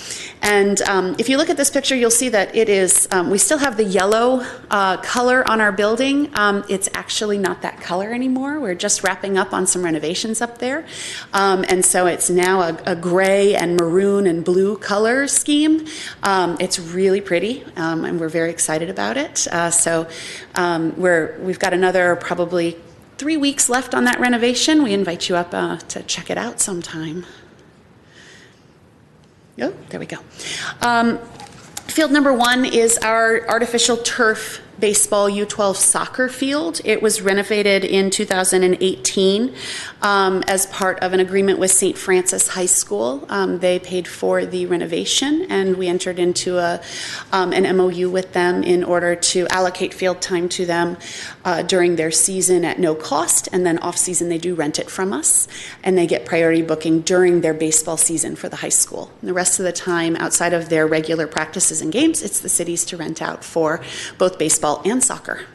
And if you look at this picture, you'll see that it is, we still have the yellow color on our building. It's actually not that color anymore. We're just wrapping up on some renovations up there. And so it's now a gray and maroon and blue color scheme. It's really pretty, and we're very excited about it. We've got another probably 3 weeks left on that renovation. We invite you up to check it out sometime. Oh, there we go. Field number one is our artificial turf baseball U12 soccer field. It was renovated in 2018 as part of an agreement with St. Francis High School. They paid for the renovation, and we entered into an MOU with them in order to allocate field time to them during their season at no cost, and then off-season they do rent it from us, and they get priority booking during their baseball season for the high school. And the rest of the time, outside of their regular practices and games, it's the city's to rent out for both baseball and soccer.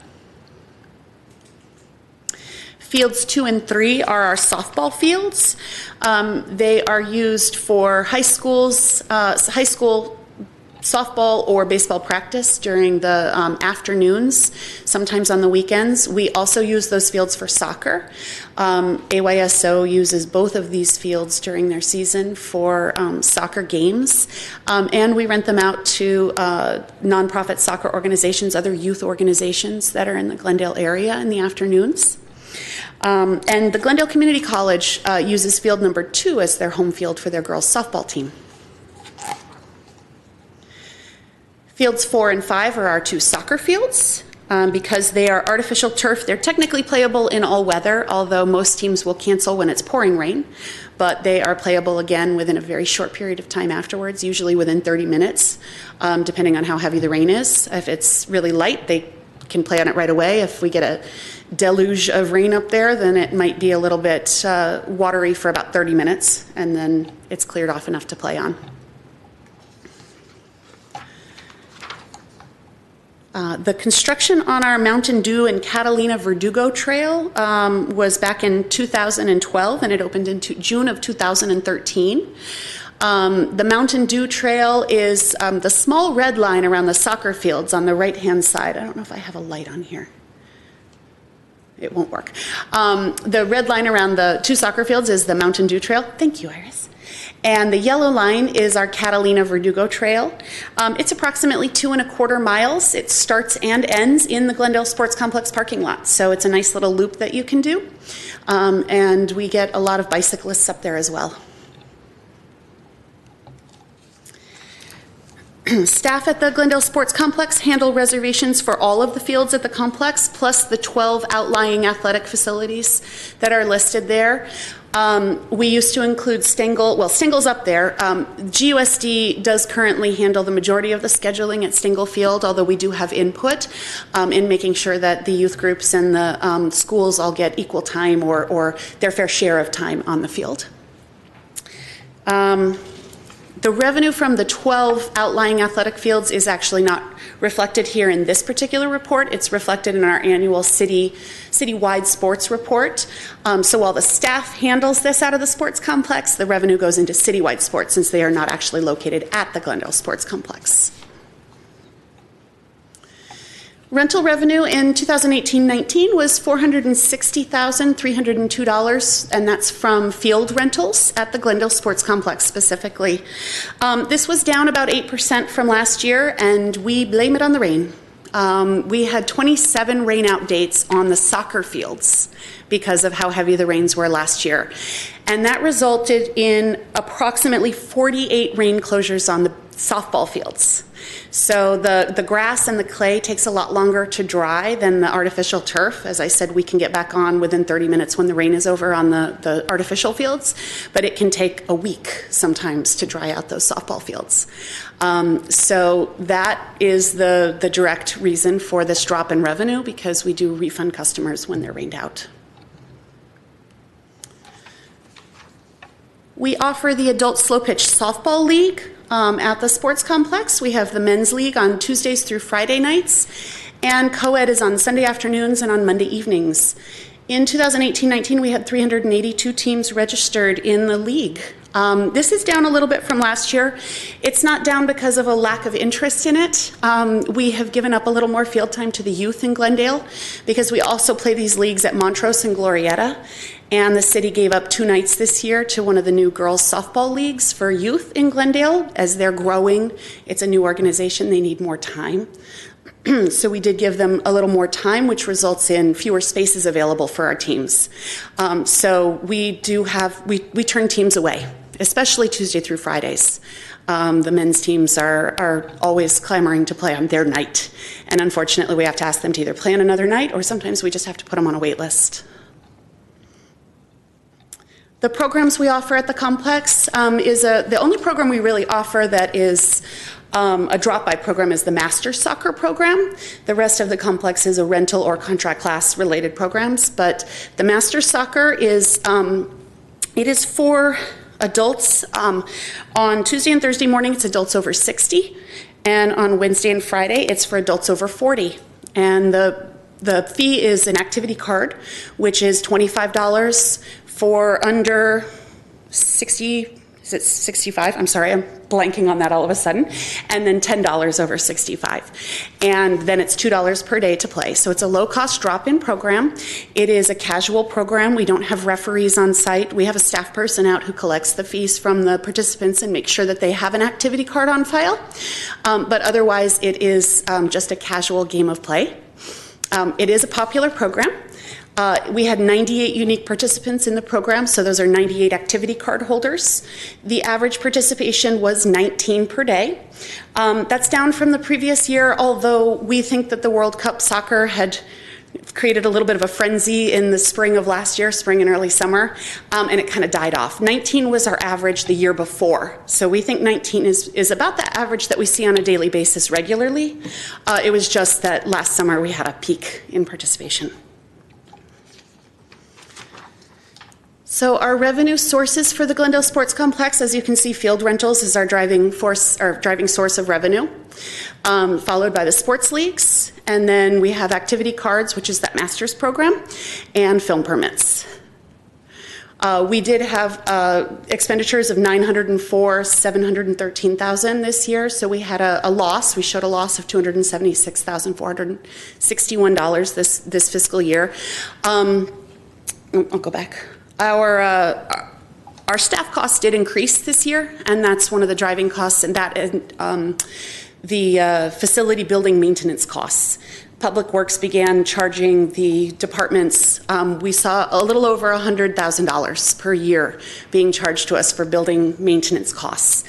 Fields 2 and 3 are our softball fields. They are used for high school softball or baseball practice during the afternoons, sometimes on the weekends. We also use those fields for soccer. AYSO uses both of these fields during their season for soccer games, and we rent them out to nonprofit soccer organizations, other youth organizations that are in the Glendale area in the afternoons. And the Glendale Community College uses field number 2 as their home field for their girls softball team. Fields 4 and 5 are our 2 soccer fields. Because they are artificial turf, they're technically playable in all weather, although most teams will cancel when it's pouring rain. But they are playable again within a very short period of time afterwards, usually within 30 minutes, depending on how heavy the rain is. If it's really light, they can play on it right away. If we get a deluge of rain up there, then it might be a little bit watery for about 30 minutes, and then it's cleared off enough to play on. The construction on our Mountain Dew and Catalina Verdugo Trail was back in 2012, and it opened in June of 2013. The Mountain Dew Trail is the small red line around the soccer fields on the right-hand side. I don't know if I have a light on here. It won't work. The red line around the 2 soccer fields is the Mountain Dew Trail. Thank you, Iris. And the yellow line is our Catalina Verdugo Trail. It's approximately 2.25 miles. It starts and ends in the Glendale Sports Complex parking lot. So it's a nice little loop that you can do. And we get a lot of bicyclists up there as well. Staff at the Glendale Sports Complex handle reservations for all of the fields at the complex, plus the 12 outlying athletic facilities that are listed there. We used to include Stengel. Well, Stengel's up there. GUSD does currently handle the majority of the scheduling at Stengel Field, although we do have input in making sure that the youth groups and the schools all get equal time or their fair share of time on the field. The revenue from the 12 outlying athletic fields is actually not reflected here in this particular report. It's reflected in our annual citywide sports report. So while the staff handles this out of the sports complex, the revenue goes into citywide sports since they are not actually located at the Glendale Sports Complex. Rental revenue in 2018-19 was $460,302, and that's from field rentals at the Glendale Sports Complex specifically. This was down about 8% from last year, and we blame it on the rain. We had 27 rain-out dates on the soccer fields because of how heavy the rains were last year. And that resulted in approximately 48 rain closures on the softball fields. So the grass and the clay takes a lot longer to dry than the artificial turf. As I said, we can get back on within 30 minutes when the rain is over on the artificial fields, but it can take a week sometimes to dry out those softball fields. So that is the direct reason for this drop in revenue, because we do refund customers when they're rained out. We offer the Adult Slow Pitch Softball League at the sports complex. We have the men's league on Tuesdays through Friday nights, and co-ed is on Sunday afternoons and on Monday evenings. In 2018-19, we had 382 teams registered in the league. This is down a little bit from last year. It's not down because of a lack of interest in it. We have given up a little more field time to the youth in Glendale because we also play these leagues at Montrose and Glorietta. And the city gave up 2 nights this year to one of the new girls softball leagues for youth in Glendale. As they're growing, it's a new organization, they need more time. So we did give them a little more time, which results in fewer spaces available for our teams. So we turn teams away, especially Tuesday through Fridays. The men's teams are always clamoring to play on their night. And unfortunately, we have to ask them to either play on another night, or sometimes we just have to put them on a wait list. The programs we offer at the complex the only program we really offer that is a drop-by program is the Master Soccer program. The rest of the complex is a rental or contract class related programs, but the Master Soccer is it is for adults. On Tuesday and Thursday morning, it's adults over 60, and on Wednesday and Friday, it's for adults over 40. And the fee is an activity card, which is $25 for under 60. Is it 65? I'm sorry, I'm blanking on that all of a sudden. And then $10 over 65. And then it's $2 per day to play. So it's a low-cost drop-in program. It is a casual program. We don't have referees on site. We have a staff person out who collects the fees from the participants and makes sure that they have an activity card on file. But otherwise, it is just a casual game of play. It is a popular program. We had 98 unique participants in the program, so those are 98 activity card holders. The average participation was 19 per day. That's down from the previous year, although we think that the World Cup soccer had created a little bit of a frenzy in the spring of last year, spring and early summer, and it kind of died off. 19 was our average the year before, so we think 19 is about the average that we see on a daily basis regularly. It was just that last summer we had a peak in participation. So our revenue sources for the Glendale Sports Complex, as you can see, field rentals is our driving source of revenue, followed by the sports leagues, and then we have activity cards, which is that master's program, and film permits. We did have expenditures of $904,713,000 this year, so we had a loss. We showed a loss of $276,461 this fiscal year. I'll go back. Our staff costs did increase this year, and that's one of the driving costs, and that the facility building maintenance costs. Public Works began charging the departments. We saw a little over $100,000 per year being charged to us for building maintenance costs.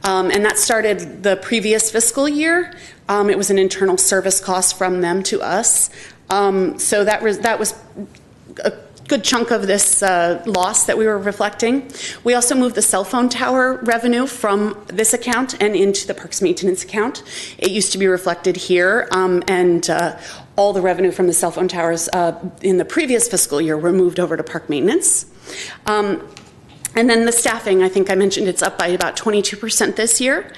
And that started the previous fiscal year. It was an internal service cost from them to us. So that was a good chunk of this loss that we were reflecting. We also moved the cell phone tower revenue from this account and into the parks maintenance account. It used to be reflected here, and all the revenue from the cell phone towers in the previous fiscal year were moved over to park maintenance. And then the staffing, I think I mentioned it's up by about 22% this year.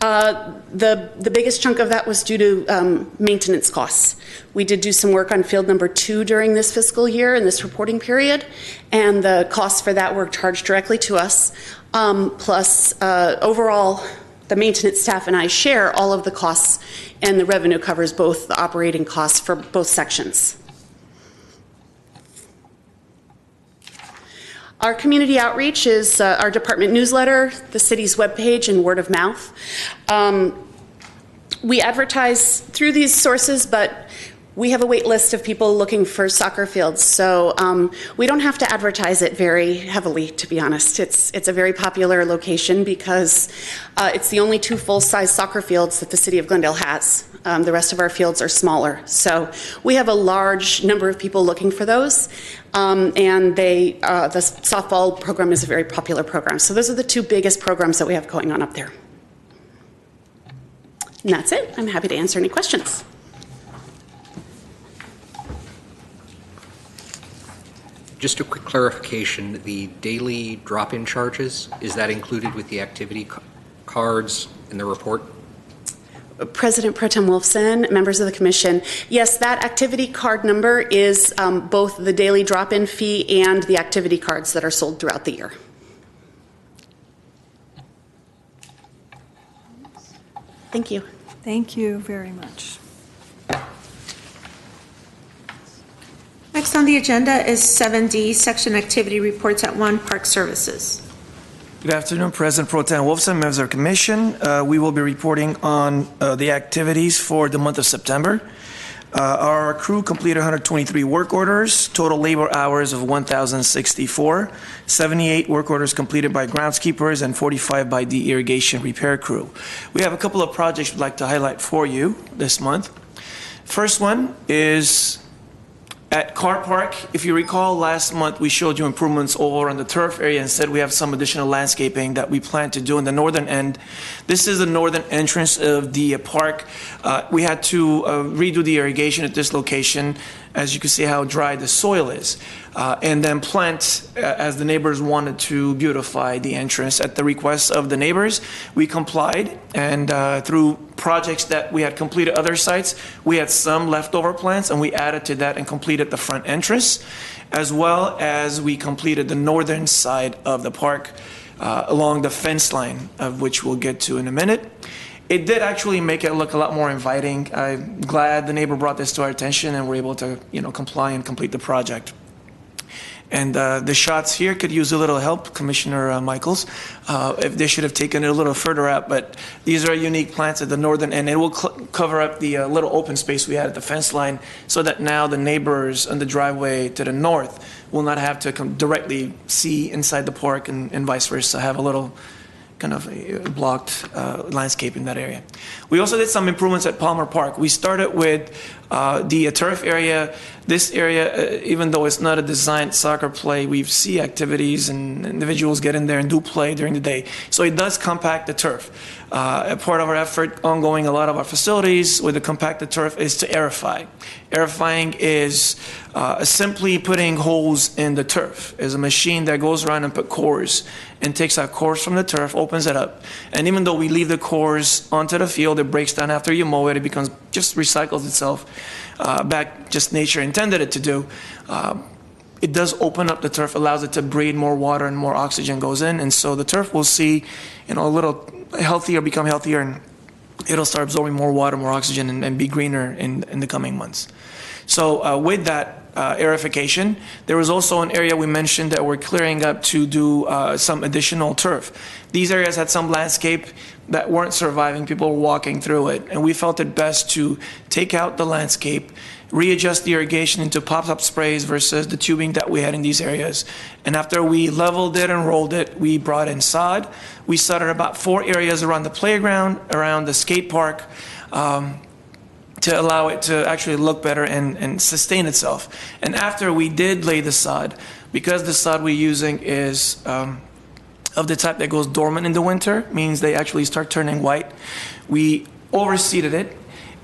The biggest chunk of that was due to maintenance costs. We did do some work on field number 2 during this fiscal year in this reporting period, and the costs for that were charged directly to us. Plus, overall, the maintenance staff and I share all of the costs, and the revenue covers both the operating costs for both sections. Our community outreach is our department newsletter, the city's webpage, and word of mouth. We advertise through these sources, but we have a wait list of people looking for soccer fields, so we don't have to advertise it very heavily, to be honest. It's a very popular location because it's the only 2 full-size soccer fields that the city of Glendale has. The rest of our fields are smaller, so we have a large number of people looking for those, and the softball program is a very popular program. So those are the 2 biggest programs that we have going on up there. And that's it. I'm happy to answer any questions. Just a quick clarification, the daily drop-in charges, is that included with the activity cards in the report? President Pro Tem Wolfson, members of the commission, yes, that activity card number is both the daily drop-in fee and the activity cards that are sold throughout the year. Thank you. Thank you very much. Next on the agenda is 7D, Section Activity Reports at 1, Park Services. Good afternoon, President Pro Tem Wolfson, members of the Commission. We will be reporting on the activities for the month of September. Our crew completed 123 work orders, total labor hours of 1,064, 78 work orders completed by groundskeepers, and 45 by the irrigation repair crew. We have a couple of projects we'd like to highlight for you this month. First one is at Car Park. If you recall, last month we showed you improvements over on the turf area and said we have some additional landscaping that we plan to do in the northern end. This is the northern entrance of the park. We had to redo the irrigation at this location, as you can see how dry the soil is, and then plant as the neighbors wanted to beautify the entrance. At the request of the neighbors, we complied, and through projects that we had completed other sites, we had some leftover plants, and we added to that and completed the front entrance, as well as we completed the northern side of the park along the fence line, of which we'll get to in a minute. It did actually make it look a lot more inviting. I'm glad the neighbor brought this to our attention and we're able to, comply and complete the project. And the shots here could use a little help, Commissioner Michaels, if they should have taken it a little further out. But these are unique plants at the northern end. It will cover up the little open space we had at the fence line, so that now the neighbors on the driveway to the north will not have to come directly see inside the park, and vice versa, have a little kind of blocked landscape in that area. We also did some improvements at Palmer Park. We started with the turf area. This area, even though it's not a designed soccer play, we see activities and individuals get in there and do play during the day. So it does compact the turf. A part of our effort ongoing, a lot of our facilities with the compacted turf, is to aerify. Aerifying is simply putting holes in the turf. It's a machine that goes around and put cores and takes out cores from the turf, opens it up. And even though we leave the cores onto the field, it breaks down after you mow it. It becomes, just recycles itself back, just nature intended it to do. It does open up the turf, allows it to breathe more water and more oxygen goes in. And so the turf will see, a little healthier, become healthier, and it'll start absorbing more water, more oxygen, and be greener in the coming months. So with that aerification, there was also an area we mentioned that we're clearing up to do some additional turf. These areas had some landscape that weren't surviving. People were walking through it, and we felt it best to take out the landscape, readjust the irrigation into pop-up sprays versus the tubing that we had in these areas. And after we leveled it and rolled it, we brought in sod. We sodded about 4 areas around the playground, around the skate park, to allow it to actually look better and sustain itself. And after we did lay the sod, because the sod we're using is of the type that goes dormant in the winter, means they actually start turning white, we overseeded it.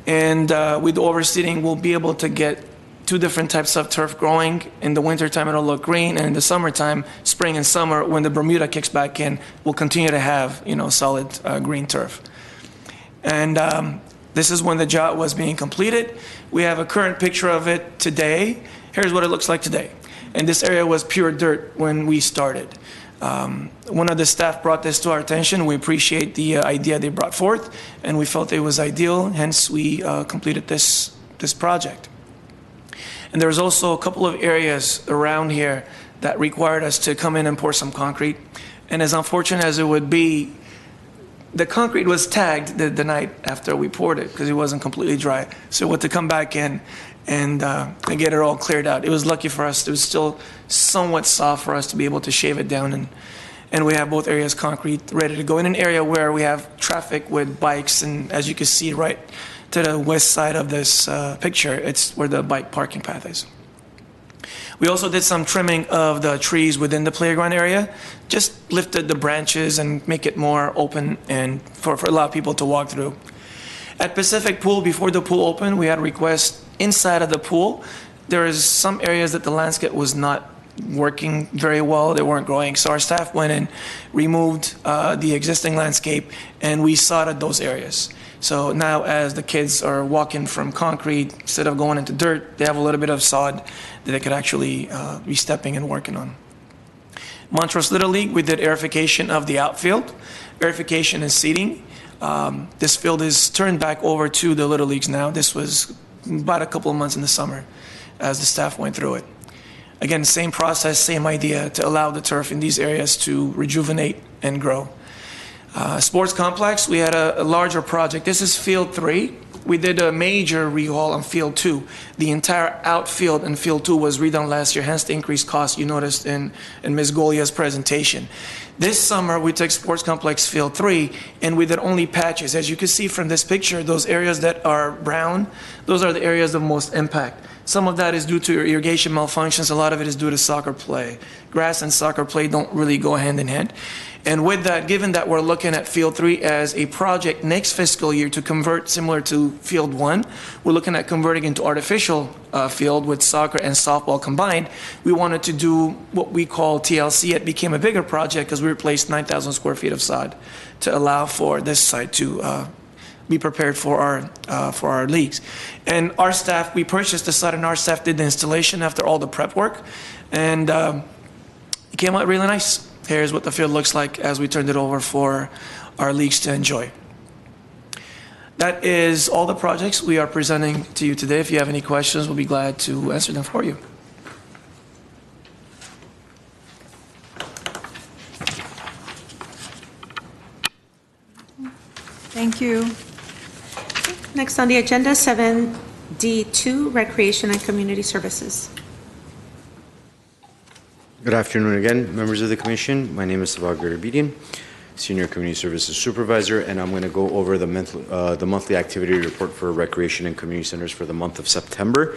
And with the overseeding, we'll be able to get 2 different types of turf growing. In the wintertime, it'll look green, and in the summertime, spring and summer, when the Bermuda kicks back in, we'll continue to have, solid green turf. And this is when the job was being completed. We have a current picture of it today. Here's what it looks like today. And this area was pure dirt when we started. One of the staff brought this to our attention. We appreciate the idea they brought forth, and we felt it was ideal, hence we completed this project. And there's also a couple of areas around here that required us to come in and pour some concrete. And as unfortunate as it would be, the concrete was tagged the night after we poured it because it wasn't completely dry. So we had to come back in and get it all cleared out. It was lucky for us. It was still somewhat soft for us to be able to shave it down. And we have both areas concrete ready to go in an area where we have traffic with bikes. And as you can see right to the west side of this picture, it's where the bike parking path is. We also did some trimming of the trees within the playground area, just lifted the branches and make it more open and for a lot of people to walk through. At Pacific Pool, before the pool opened, we had requests inside of the pool. There is some areas that the landscape was not working very well, they weren't growing. So our staff went and removed the existing landscape, and we sodded those areas. So now as the kids are walking from concrete, instead of going into dirt, they have a little bit of sod that they could actually be stepping and working on. Montrose Little League, we did aerification of the outfield, aerification and seeding. This field is turned back over to the Little Leagues now. This was about a couple of months in the summer as the staff went through it. Again, same process, same idea, to allow the turf in these areas to rejuvenate and grow. Sports complex, we had a larger project. This is Field 3. we did a major rehaul on Field 2. The entire outfield in Field 2 was redone last year, hence the increased cost you noticed in Ms. Golia's presentation. This summer, we took Sports Complex Field 3, and we did only patches. As you can see from this picture, those areas that are brown, those are the areas of most impact. Some of that is due to irrigation malfunctions. A lot of it is due to soccer play. Grass and soccer play don't really go hand in hand. And with that, given that we're looking at Field 3 as a project next fiscal year to convert similar to Field 1, we're looking at converting into artificial field with soccer and softball combined. We wanted to do what we call TLC. It became a bigger project because we replaced 9,000 square feet of sod to allow for this site to be prepared for our leagues. And our staff, we purchased the site and our staff did the installation after all the prep work. And it came out really nice. Here's what the field looks like as we turned it over for our leagues to enjoy. That is all the projects we are presenting to you today. If you have any questions, we'll be glad to answer them for you. Thank you. Next on the agenda, 7D2, Recreation and Community Services. Good afternoon again, members of the commission. My name is Sabah Garabedian, Senior Community Services Supervisor, and I'm going to go over the monthly activity report for recreation and community centers for the month of September.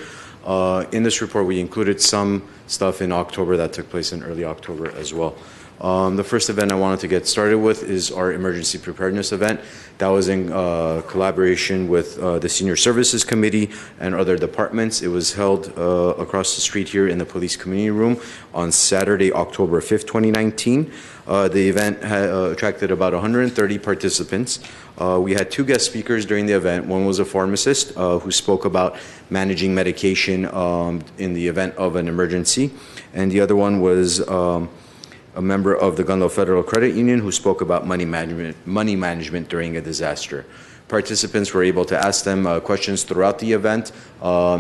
In this report, we included some stuff in October that took place in early October as well. The first event I wanted to get started with is our emergency preparedness event. That was in collaboration with the Senior Services Committee and other departments. It was held across the street here in the Police Community Room on Saturday, October 5th, 2019. The event attracted about 130 participants. We had two guest speakers during the event. One was a pharmacist who spoke about managing medication in the event of an emergency, and the other one was a member of the Glendale Federal Credit Union who spoke about money management during a disaster. Participants were able to ask them questions throughout the event.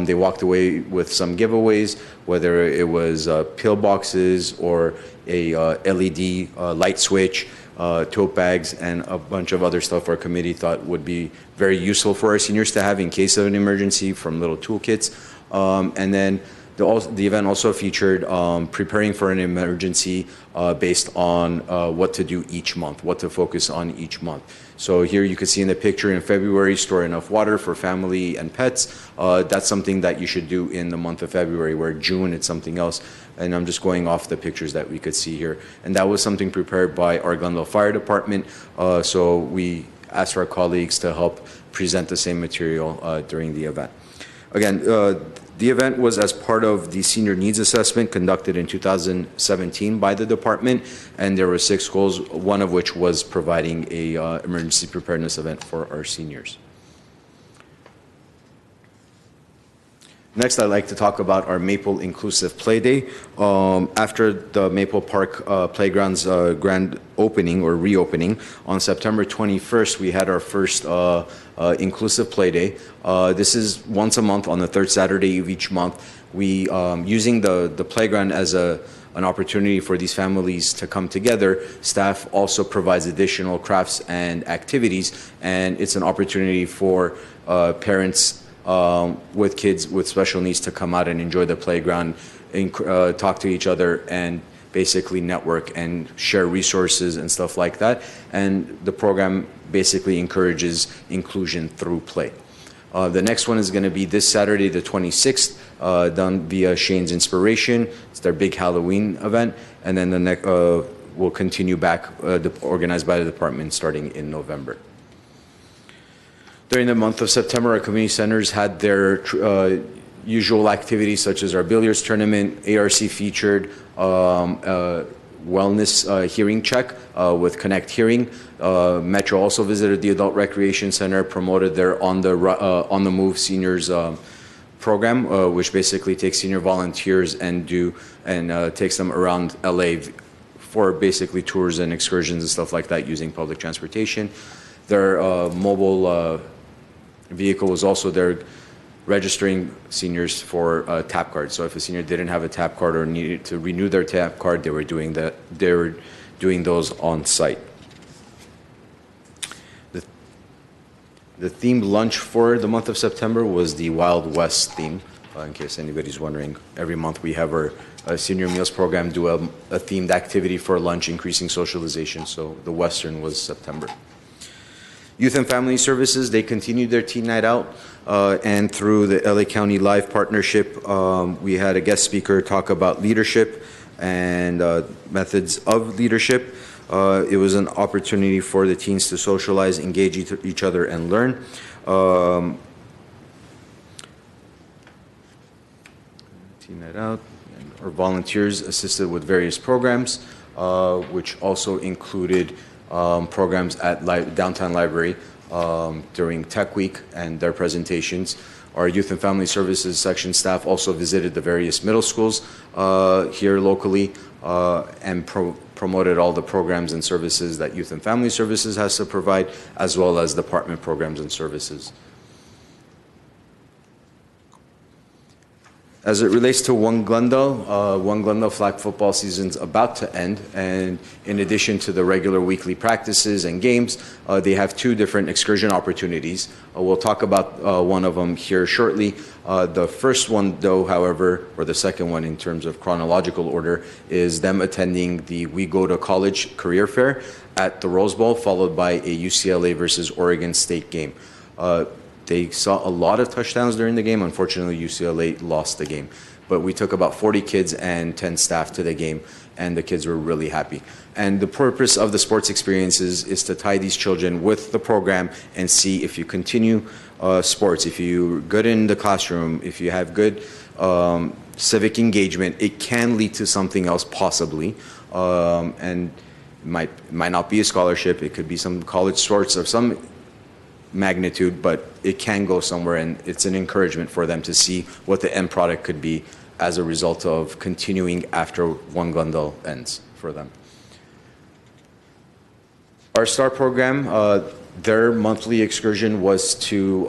They walked away with some giveaways, whether it was pill boxes or a LED light switch, tote bags, and a bunch of other stuff our committee thought would be very useful for our seniors to have in case of an emergency, from little toolkits. And then the event also featured preparing for an emergency based on what to do each month, what to focus on each month. So here you can see in the picture, in February, store enough water for family and pets. That's something that you should do in the month of February, where June it's something else. And I'm just going off the pictures that we could see here. And that was something prepared by our Glendale Fire Department. So we asked our colleagues to help present the same material during the event. Again, the event was as part of the senior needs assessment conducted in 2017 by the department, and there were 6 goals, one of which was providing a emergency preparedness event for our seniors. Next, I'd like to talk about our Maple Inclusive Play Day. After the Maple Park Playground's grand opening or reopening on September 21st, we had our first Inclusive Play Day. This is once a month on the third Saturday of each month. We, using the playground as an opportunity for these families to come together, staff also provides additional crafts and activities, and it's an opportunity for parents with kids with special needs to come out and enjoy the playground, talk to each other, and basically network and share resources and stuff like that. And the program basically encourages inclusion through play. The next one is going to be this Saturday, the 26th, done via Shane's Inspiration. It's their big Halloween event. And then the next will continue back, organized by the department, starting in November. During the month of September, our community centers had their usual activities, such as our billiards tournament, ARC featured, wellness hearing check with Connect Hearing. Metro also visited the Adult Recreation Center, promoted their On the Move Seniors program, which basically takes senior volunteers and takes them around LA for basically tours and excursions and stuff like that using public transportation. Their mobile vehicle was also there registering seniors for tap cards. So if a senior didn't have a tap card or needed to renew their tap card, they were doing that. They were doing those on site. The themed lunch for the month of September was the Wild West theme. In case anybody's wondering, every month we have our senior meals program do a themed activity for lunch, increasing socialization. So the Western was September. Youth and Family Services, they continued their teen night out, and through the LA County Live partnership, we had a guest speaker talk about leadership and methods of leadership. It was an opportunity for the teens to socialize, engage each other, and learn. Teen night out, our volunteers assisted with various programs, which also included programs at Downtown Library during Tech Week and their presentations. Our Youth and Family Services section staff also visited the various middle schools here locally and promoted all the programs and services that Youth and Family Services has to provide, as well as department programs and services. As it relates to One Glendale flag football season's about to end, and in addition to the regular weekly practices and games, they have two different excursion opportunities. We'll talk about one of them here shortly. The first one, though, however, or the second one in terms of chronological order, is them attending the We Go to College Career Fair at the Rose Bowl, followed by a UCLA versus Oregon State game. They saw a lot of touchdowns during the game. Unfortunately, UCLA lost the game. But we took about 40 kids and 10 staff to the game, and the kids were really happy. And the purpose of the sports experiences is to tie these children with the program and see if you continue sports, if you're good in the classroom, if you have good civic engagement, it can lead to something else possibly. And it might not be a scholarship. It could be some college sports of some magnitude, but it can go somewhere, and it's an encouragement for them to see what the end product could be as a result of continuing after One Glendale ends for them. Our STAR program, their monthly excursion was to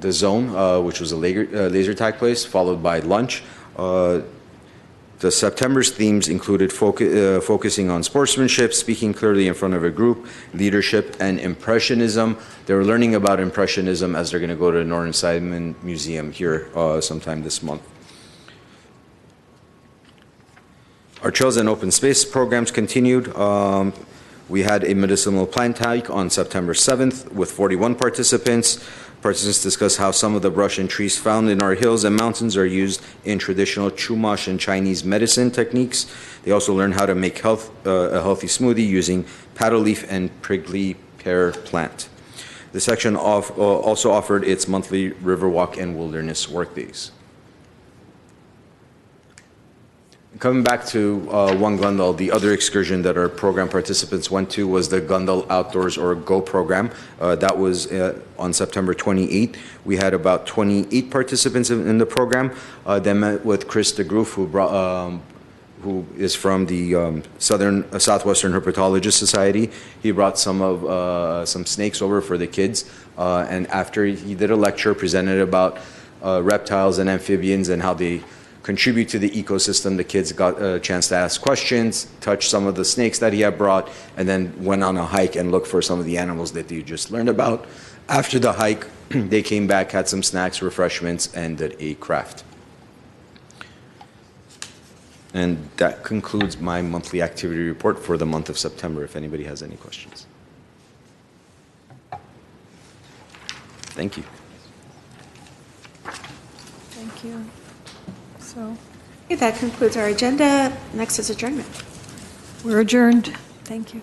the Zone, which was a laser tag place, followed by lunch. The September's themes included focusing on sportsmanship, speaking clearly in front of a group, leadership, and impressionism. They were learning about impressionism as they're going to go to the Norton Simon Museum here sometime this month. Our Trails and Open Space programs continued. We had a medicinal plant hike on September 7th with 41 participants. Participants discussed how some of the brush and trees found in our hills and mountains are used in traditional Chumash and Chinese medicine techniques. They also learned how to make a healthy smoothie using paddle leaf and prickly pear plant. The section also offered its monthly Riverwalk and Wilderness Workdays. Coming back to One Glendale, the other excursion that our program participants went to was the Glendale Outdoors or GO program. That was on September 28th. We had about 28 participants in the program. They met with Chris DeGroof, who is from the Southwestern Herpetologist Society. He brought some snakes over for the kids, and after he did a lecture, presented about reptiles and amphibians and how they contribute to the ecosystem. The kids got a chance to ask questions, touch some of the snakes that he had brought, and then went on a hike and looked for some of the animals that they just learned about. After the hike, they came back, had some snacks, refreshments, and did a craft. And that concludes my monthly activity report for the month of September, if anybody has any questions. Thank you. Thank you. So, Okay, that concludes our agenda. Next is adjournment. we're adjourned. Thank you.